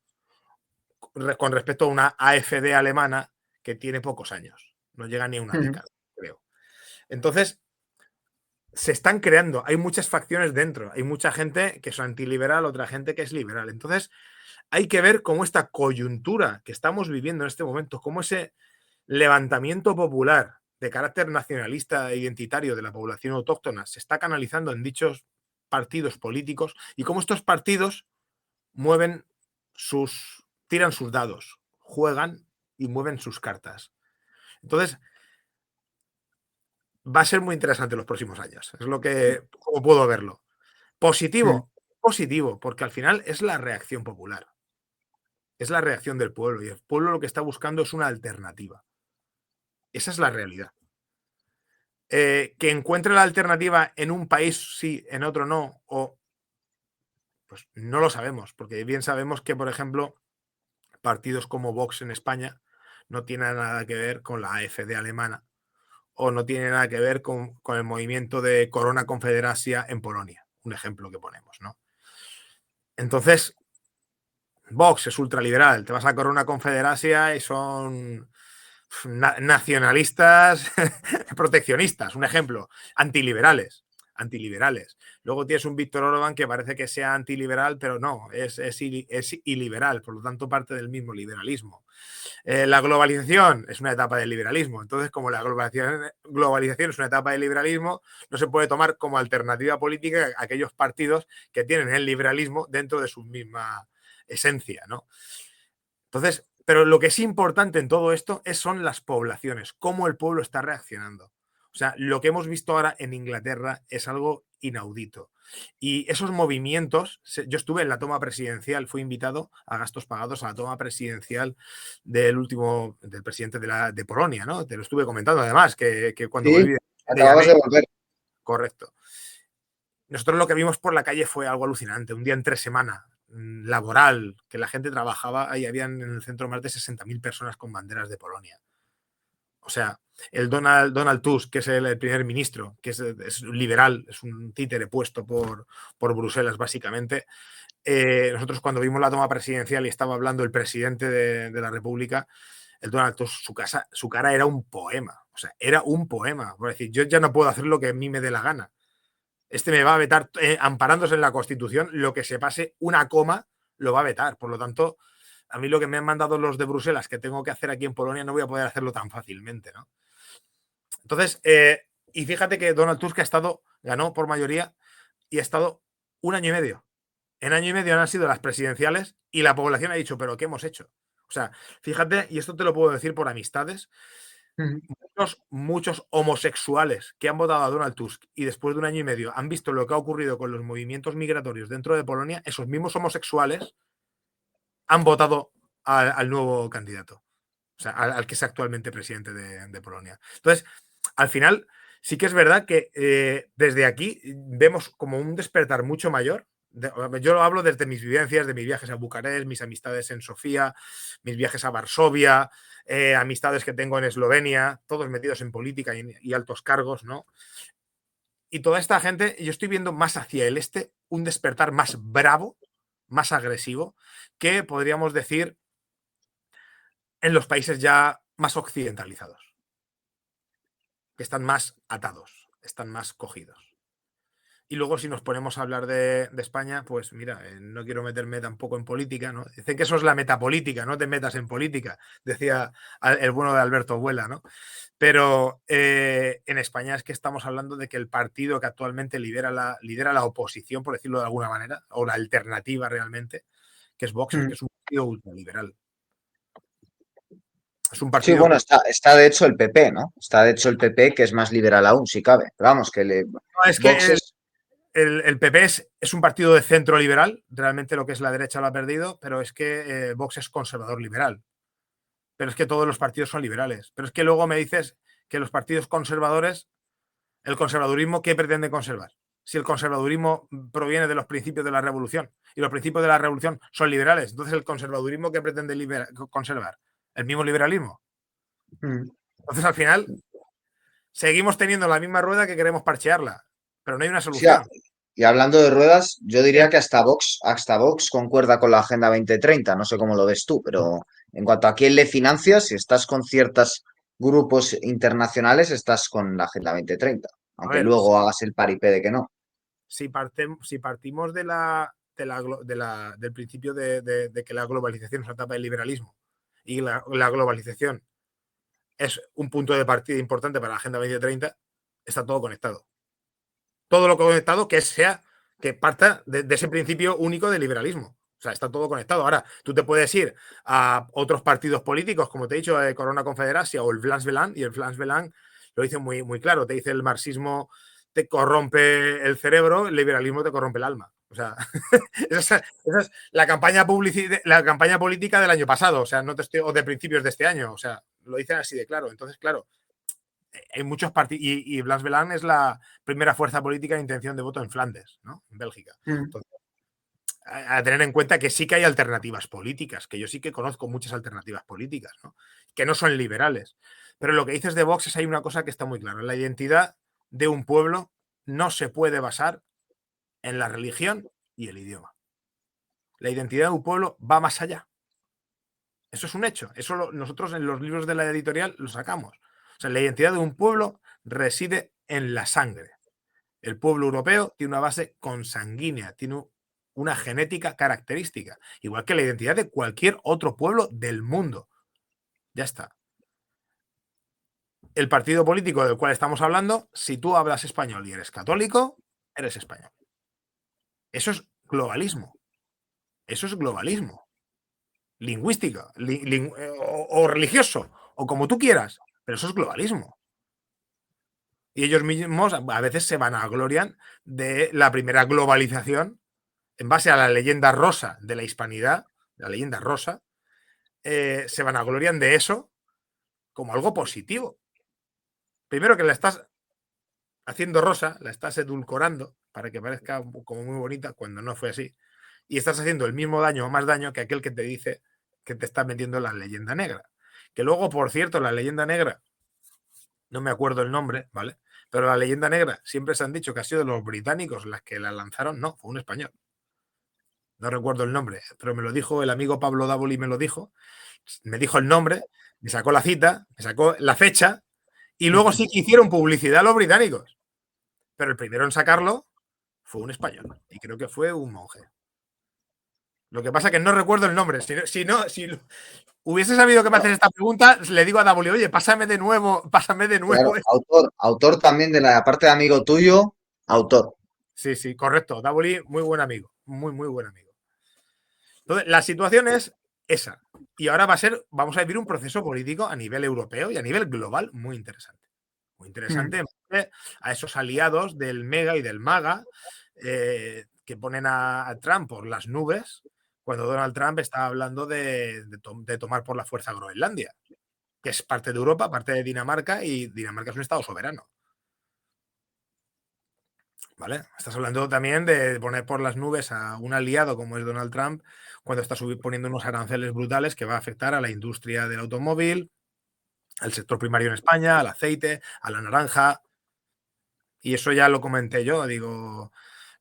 con respecto a una AfD alemana que tiene pocos años, no llega ni a una década, creo. Entonces, se están creando, hay muchas facciones dentro, hay mucha gente que es antiliberal, otra gente que es liberal. Entonces, hay que ver cómo esta coyuntura que estamos viviendo en este momento, cómo ese levantamiento popular de carácter nacionalista e identitario de la población autóctona se está canalizando en dichos partidos políticos y cómo estos partidos mueven tiran sus dados, juegan y mueven sus cartas. Entonces, va a ser muy interesante los próximos años. Es lo que, como puedo verlo. Positivo, porque al final es la reacción popular. Es la reacción del pueblo y el pueblo lo que está buscando es una alternativa. Esa es la realidad. Que encuentre la alternativa en un país sí, en otro no, o pues no lo sabemos, porque bien sabemos que, por ejemplo, partidos como Vox en España no tienen nada que ver con la AfD alemana o no tiene nada que ver con el movimiento de Corona Confederacia en Polonia, un ejemplo que ponemos, ¿no? Entonces, Vox es ultraliberal, te vas a Corona Confederacia y son nacionalistas proteccionistas, un ejemplo, antiliberales. Luego tienes un Víctor Orbán que parece que sea antiliberal, pero no, es iliberal, por lo tanto parte del mismo liberalismo. La globalización es una etapa del liberalismo, entonces como la globalización es una etapa del liberalismo, no se puede tomar como alternativa política a aquellos partidos que tienen el liberalismo dentro de su misma esencia, ¿no? Entonces, pero lo que es importante en todo esto son las poblaciones, cómo el pueblo está reaccionando. O sea, lo que hemos visto ahora en Inglaterra es algo inaudito. Y esos movimientos, yo estuve en la toma presidencial, fui invitado a gastos pagados a la toma presidencial del presidente de Polonia, ¿no? Te lo estuve comentando además, que cuando Sí, volví. te Acababas de llamé, volver. correcto. Nosotros lo que vimos por la calle fue algo alucinante. Un día entre semana laboral, que la gente trabajaba, ahí habían en el centro más de 60.000 personas con banderas de Polonia. O sea, el Donald Tusk, que es el primer ministro, que es liberal, es un títere puesto por Bruselas, básicamente. Nosotros cuando vimos la toma presidencial y estaba hablando el presidente de la República, el Donald Tusk, su cara era un poema. O sea, era un poema. Por decir, yo ya no puedo hacer lo que a mí me dé la gana. Este me va a vetar, amparándose en la Constitución, lo que se pase una coma lo va a vetar. Por lo tanto, a mí lo que me han mandado los de Bruselas que tengo que hacer aquí en Polonia no voy a poder hacerlo tan fácilmente, ¿no? Entonces, y fíjate que Donald Tusk ganó por mayoría y ha estado un año y medio. En año y medio han sido las presidenciales y la población ha dicho, pero ¿qué hemos hecho? O sea, fíjate, y esto te lo puedo decir por amistades, muchos homosexuales que han votado a Donald Tusk y después de un año y medio han visto lo que ha ocurrido con los movimientos migratorios dentro de Polonia, esos mismos homosexuales han votado al nuevo candidato, o sea, al que es actualmente presidente de Polonia. Entonces, al final, sí que es verdad que desde aquí vemos como un despertar mucho mayor. Yo lo hablo desde mis vivencias, de mis viajes a Bucarest, mis amistades en Sofía, mis viajes a Varsovia, amistades que tengo en Eslovenia, todos metidos en política y altos cargos, ¿no? Y toda esta gente, yo estoy viendo más hacia el este un despertar más bravo, más agresivo, que podríamos decir en los países ya más occidentalizados, que están más atados, están más cogidos. Y luego, si nos ponemos a hablar de España, pues mira, no quiero meterme tampoco en política, ¿no? Dicen que eso es la metapolítica, no te metas en política, decía el bueno de Alberto Vuela, ¿no? Pero en España es que estamos hablando de que el partido que actualmente lidera la oposición, por decirlo de alguna manera, o la alternativa realmente, que es Vox, es que es un partido ultraliberal. Es un Sí, partido bueno, que... está de hecho el PP, ¿no? Está de hecho el PP, que es más liberal aún, si cabe. Pero vamos, No, es Vox que es. el PP es un partido de centro liberal, realmente lo que es la derecha lo ha perdido, pero es que Vox es conservador liberal. Pero es que todos los partidos son liberales. Pero es que luego me dices que los partidos conservadores, el conservadurismo, ¿qué pretende conservar? Si el conservadurismo proviene de los principios de la revolución y los principios de la revolución son liberales, entonces el conservadurismo, ¿qué pretende conservar? El mismo liberalismo. Entonces al final seguimos teniendo la misma rueda que queremos parchearla, pero no hay una Sí, solución. y hablando de ruedas, yo Bien. diría que hasta Vox concuerda con la Agenda 2030. No sé cómo lo ves tú, pero en cuanto a quién le financias, si estás con ciertos grupos internacionales, estás con la Agenda 2030. A Aunque ver, luego hagas el paripé de que no. si partimos del principio de que la globalización es una etapa del liberalismo y la globalización es un punto de partida importante para la Agenda 2030, está todo conectado. Todo lo conectado que parta de ese principio único de liberalismo. O sea, está todo conectado. Ahora, tú te puedes ir a otros partidos políticos, como te he dicho, Corona Confederacia o el Vlaams Belang, y el Vlaams Belang lo dice muy, muy claro. Te dice el marxismo te corrompe el cerebro, el liberalismo te corrompe el alma. O sea, esa es la campaña política del año pasado, o sea, o de principios de este año. O sea, lo dicen así de claro. Entonces, claro, hay muchos partidos, y Blas Belan es la primera fuerza política de intención de voto en Flandes, ¿no? En Bélgica. Entonces, a tener en cuenta que sí que hay alternativas políticas, que yo sí que conozco muchas alternativas políticas, ¿no? Que no son liberales. Pero lo que dices de Vox es hay una cosa que está muy clara. La identidad de un pueblo no se puede basar en la religión y el idioma. La identidad de un pueblo va más allá. Eso es un hecho. Eso nosotros en los libros de la editorial lo sacamos. O sea, la identidad de un pueblo reside en la sangre. El pueblo europeo tiene una base consanguínea, tiene una genética característica, igual que la identidad de cualquier otro pueblo del mundo. Ya está. El partido político del cual estamos hablando, si tú hablas español y eres católico, eres español. Eso es globalismo. Eso es globalismo. Lingüístico o religioso, o como tú quieras, pero eso es globalismo. Y ellos mismos a veces se vanaglorian de la primera globalización en base a la leyenda rosa de la hispanidad, la leyenda rosa, se vanaglorian de eso como algo positivo. Primero que le estás haciendo rosa, la estás edulcorando para que parezca como muy bonita cuando no fue así. Y estás haciendo el mismo daño o más daño que aquel que te dice que te está metiendo la leyenda negra. Que luego, por cierto, la leyenda negra, no me acuerdo el nombre, ¿vale? Pero la leyenda negra siempre se han dicho que ha sido los británicos las que la lanzaron. No, fue un español. No recuerdo el nombre, pero me lo dijo el amigo Pablo Dávoli, me lo dijo. Me dijo el nombre, me sacó la cita, me sacó la fecha y luego sí que hicieron publicidad a los británicos. Pero el primero en sacarlo fue un español y creo que fue un monje. Lo que pasa es que no recuerdo el nombre. Si hubiese sabido que me haces esta pregunta, le digo a Dávoli, oye, pásame de nuevo. Claro, autor también de la parte de amigo tuyo, autor. Sí, sí, correcto. Dávoli, muy buen amigo, muy, muy buen amigo. Entonces, la situación es esa. Y ahora vamos a vivir un proceso político a nivel europeo y a nivel global muy interesante. Muy interesante a esos aliados del Mega y del MAGA que ponen a Trump por las nubes cuando Donald Trump está hablando de tomar por la fuerza Groenlandia, que es parte de Europa, parte de Dinamarca, y Dinamarca es un estado soberano. ¿Vale? Estás hablando también de poner por las nubes a un aliado como es Donald Trump cuando está poniendo unos aranceles brutales que va a afectar a la industria del automóvil, al sector primario en España, al aceite, a la naranja. Y eso ya lo comenté yo, digo.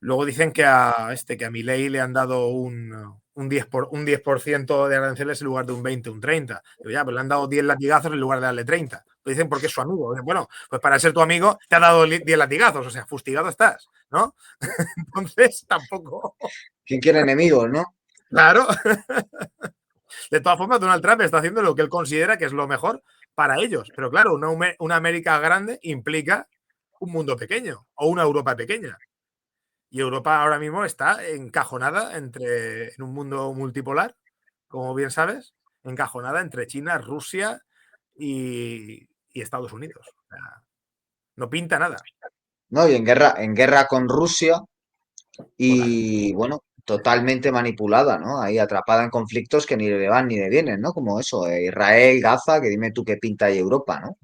Luego dicen que a Milei le han dado un 10% de aranceles en lugar de un 20, un 30. Digo, ya, pero le han dado 10 latigazos en lugar de darle 30. Lo dicen porque es su amigo. Bueno, pues para ser tu amigo te ha dado 10 latigazos, o sea, fustigado estás, ¿no? Entonces, tampoco. ¿Quién quiere enemigos, no? Claro. De todas formas, Donald Trump está haciendo lo que él considera que es lo mejor para ellos. Pero claro, una América grande implica un mundo pequeño o una Europa pequeña. Y Europa ahora mismo está encajonada en un mundo multipolar, como bien sabes, encajonada entre China, Rusia y Estados Unidos. O sea, no pinta nada. No, y en guerra con Rusia Total. y bueno, totalmente manipulada, ¿no? Ahí atrapada en conflictos que ni le van ni le vienen, ¿no? Como eso, Israel, Gaza, que dime tú qué pinta ahí Europa, ¿no?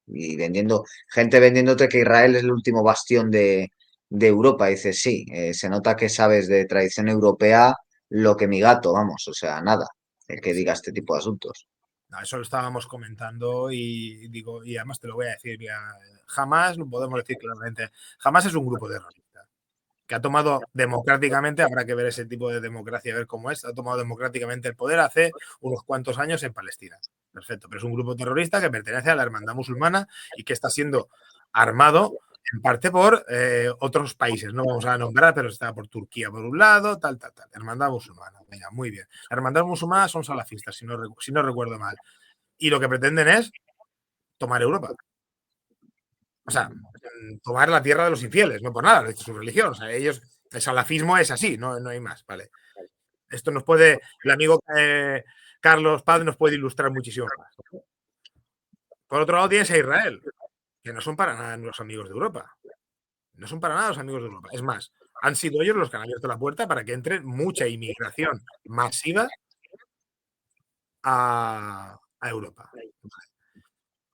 Y vendiendo, gente vendiéndote que Israel es el último bastión de Europa. Y dices, sí, se nota que sabes de tradición europea lo que mi gato, vamos, o sea, nada, el que diga este tipo de asuntos. No, eso lo estábamos comentando y digo, y además te lo voy a decir, mira, jamás lo podemos decir claramente, jamás es un grupo terrorista que ha tomado democráticamente, habrá que ver ese tipo de democracia, a ver cómo es, ha tomado democráticamente el poder hace unos cuantos años en Palestina. Perfecto, pero es un grupo terrorista que pertenece a la hermandad musulmana y que está siendo armado en parte por otros países, no vamos a nombrar, pero está por Turquía por un lado, tal. Hermandad musulmana, venga, muy bien. La hermandad musulmana son salafistas, si no recuerdo mal. Y lo que pretenden es tomar Europa. O sea, tomar la tierra de los infieles, no por nada, es su religión. O sea, ellos, el salafismo es así, no hay más, ¿vale? Esto nos puede, el amigo Carlos Paz nos puede ilustrar muchísimo más. Por otro lado, tienes a Israel, que no son para nada los amigos de Europa. No son para nada los amigos de Europa. Es más, han sido ellos los que han abierto la puerta para que entre mucha inmigración masiva a Europa.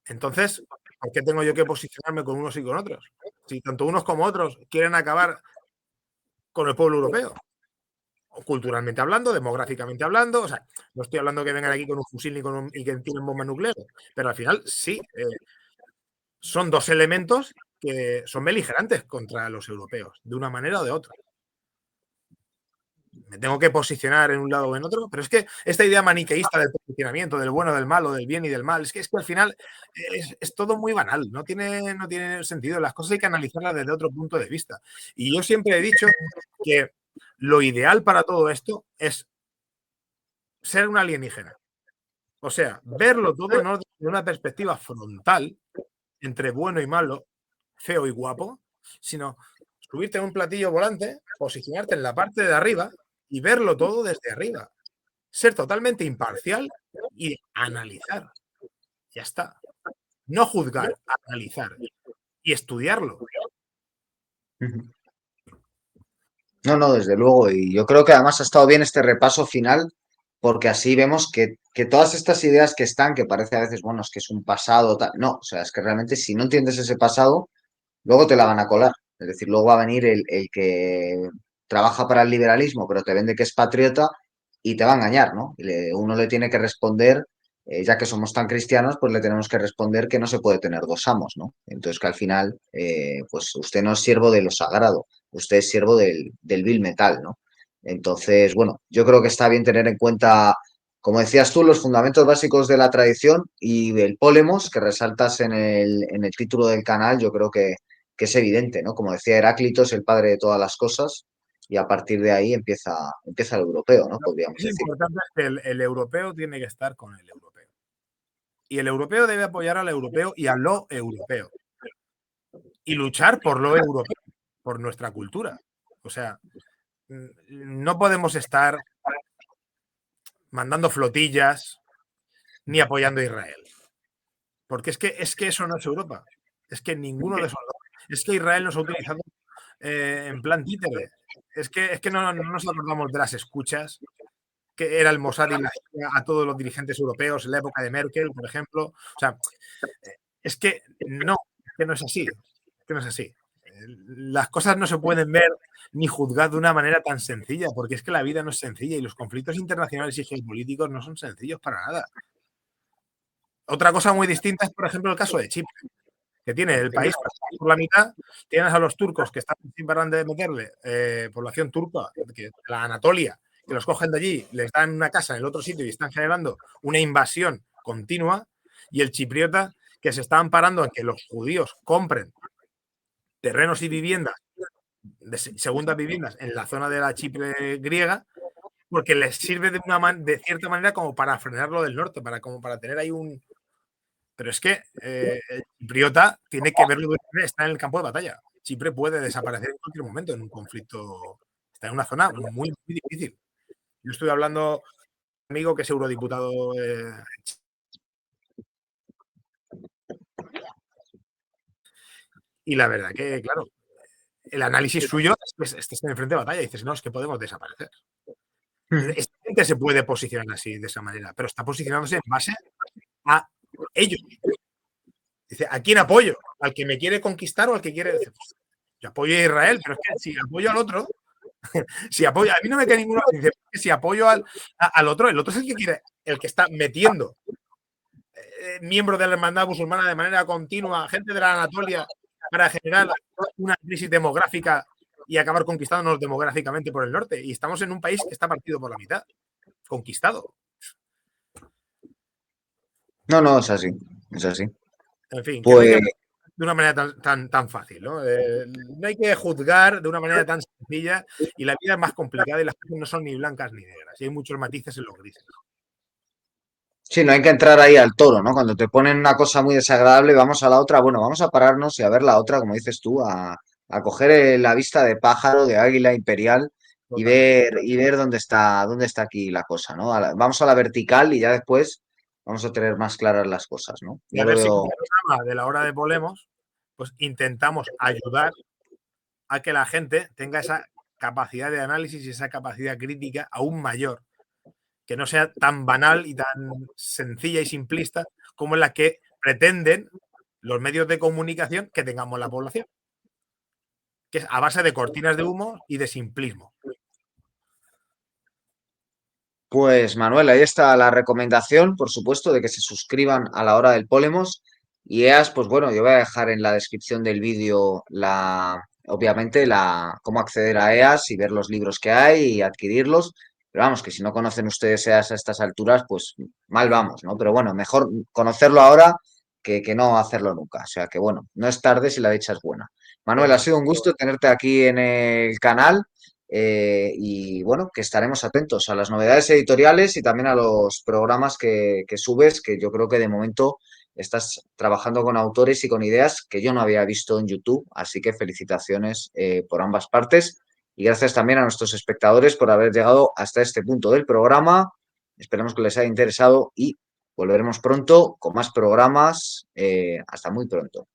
Entonces, ¿por qué tengo yo que posicionarme con unos y con otros? Si tanto unos como otros quieren acabar con el pueblo europeo, culturalmente hablando, demográficamente hablando, o sea, no estoy hablando que vengan aquí con un fusil y que tienen bomba nuclear, pero al final sí, son dos elementos que son beligerantes contra los europeos, de una manera o de otra. Me tengo que posicionar en un lado o en otro, pero es que esta idea maniqueísta del posicionamiento, del bueno, del malo, del bien y del mal, es que al final es todo muy banal, no tiene sentido, las cosas hay que analizarlas desde otro punto de vista. Y yo siempre he dicho que lo ideal para todo esto es ser un alienígena. O sea, verlo todo no desde una perspectiva frontal, entre bueno y malo, feo y guapo, sino subirte en un platillo volante, posicionarte en la parte de arriba y verlo todo desde arriba. Ser totalmente imparcial y analizar. Ya está. No juzgar, analizar y estudiarlo. No, no, desde luego. Y yo creo que además ha estado bien este repaso final, porque así vemos que todas estas ideas que están, que parece a veces, bueno, es que es un pasado, tal. No, o sea, es que realmente si no entiendes ese pasado, luego te la van a colar. Es decir, luego va a venir el que trabaja para el liberalismo, pero te vende que es patriota y te va a engañar, ¿no? Uno le tiene que responder, ya que somos tan cristianos, pues le tenemos que responder que no se puede tener dos amos, ¿no? Entonces que al final, pues usted no es siervo de lo sagrado, usted es siervo del vil metal, ¿no? Entonces, bueno, yo creo que está bien tener en cuenta, como decías tú, los fundamentos básicos de la tradición y del Polemos, que resaltas en el título del canal, yo creo que es evidente, ¿no? Como decía Heráclito, es el padre de todas las cosas y a partir de ahí empieza el europeo, ¿no? Lo Podríamos que es decir. importante es que el europeo tiene que estar con el europeo. Y el europeo debe apoyar al europeo y a lo europeo. Y luchar por lo europeo, por nuestra cultura. O sea, no podemos estar mandando flotillas ni apoyando a Israel. Porque es que eso no es Europa. Es que ninguno de esos dos. Es que Israel nos ha utilizado en plan títere. Es que no nos acordamos de las escuchas que era el Mossad y la CIA a todos los dirigentes europeos en la época de Merkel, por ejemplo. O sea, es que no es así. Es que no es así. Las cosas no se pueden ver ni juzgar de una manera tan sencilla, porque es que la vida no es sencilla y los conflictos internacionales y geopolíticos no son sencillos para nada. Otra cosa muy distinta es, por ejemplo, el caso de Chipre, que tiene el país por la mitad, tienes a los turcos que están sin parar de meterle población turca, de la Anatolia, que los cogen de allí, les dan una casa en el otro sitio y están generando una invasión continua, y el chipriota que se está amparando en que los judíos compren terrenos y viviendas, segundas viviendas en la zona de la Chipre griega, porque les sirve de cierta manera como para frenarlo del norte, como para tener ahí un... Pero es que el chipriota tiene que verlo, está en el campo de batalla. Chipre puede desaparecer en cualquier momento en un conflicto. Está en una zona muy, muy difícil. Yo estoy hablando con un amigo que es eurodiputado y la verdad que, claro, el análisis suyo es que estás en el frente de batalla y dices, no, es que podemos desaparecer. Esta gente se puede posicionar así, de esa manera, pero está posicionándose en base a ellos. Dice, ¿a quién apoyo? ¿Al que me quiere conquistar o al que quiere...? Dice, pues, yo apoyo a Israel, pero es que si apoyo al otro, si apoyo, a mí no me queda ninguno. Dice, si apoyo al otro, el otro es el que quiere, el que está metiendo miembros de la hermandad musulmana de manera continua, gente de la Anatolia, para generar una crisis demográfica y acabar conquistándonos demográficamente por el norte. Y estamos en un país que está partido por la mitad, conquistado. No, no, es así, es así. En fin, que no hay que Pues de una manera tan fácil, ¿no? No hay que juzgar de una manera tan sencilla y la vida es más complicada y las cosas no son ni blancas ni negras y hay muchos matices en los grises. sí, no hay que entrar ahí al toro, ¿no? Cuando te ponen una cosa muy desagradable, vamos a la otra, bueno, vamos a pararnos y a ver la otra, como dices tú, a coger la vista de pájaro, de águila imperial Totalmente. y ver dónde está aquí la cosa, ¿no? Vamos a la vertical y ya después vamos a tener más claras las cosas, ¿no? Y a Yo lo ver si con veo. el programa de la hora de Polemos, pues intentamos ayudar a que la gente tenga esa capacidad de análisis y esa capacidad crítica aún mayor, que no sea tan banal y tan sencilla y simplista como la que pretenden los medios de comunicación que tengamos la población, que es a base de cortinas de humo y de simplismo. Pues Manuel, ahí está la recomendación, por supuesto, de que se suscriban a la hora del Polemos. Y EAS, pues bueno, yo voy a dejar en la descripción del vídeo obviamente, cómo acceder a EAS y ver los libros que hay y adquirirlos. Pero vamos, que si no conocen ustedes EAS a estas alturas, pues mal vamos, ¿no? Pero bueno, mejor conocerlo ahora que no hacerlo nunca. O sea que bueno, no es tarde si la dicha es buena. Manuel, ha Correcto. sido un gusto tenerte aquí en el canal. Y bueno, que estaremos atentos a las novedades editoriales y también a los programas que subes, que yo creo que de momento estás trabajando con autores y con ideas que yo no había visto en YouTube, así que felicitaciones por ambas partes y gracias también a nuestros espectadores por haber llegado hasta este punto del programa. Esperemos que les haya interesado y volveremos pronto con más programas. Hasta muy pronto.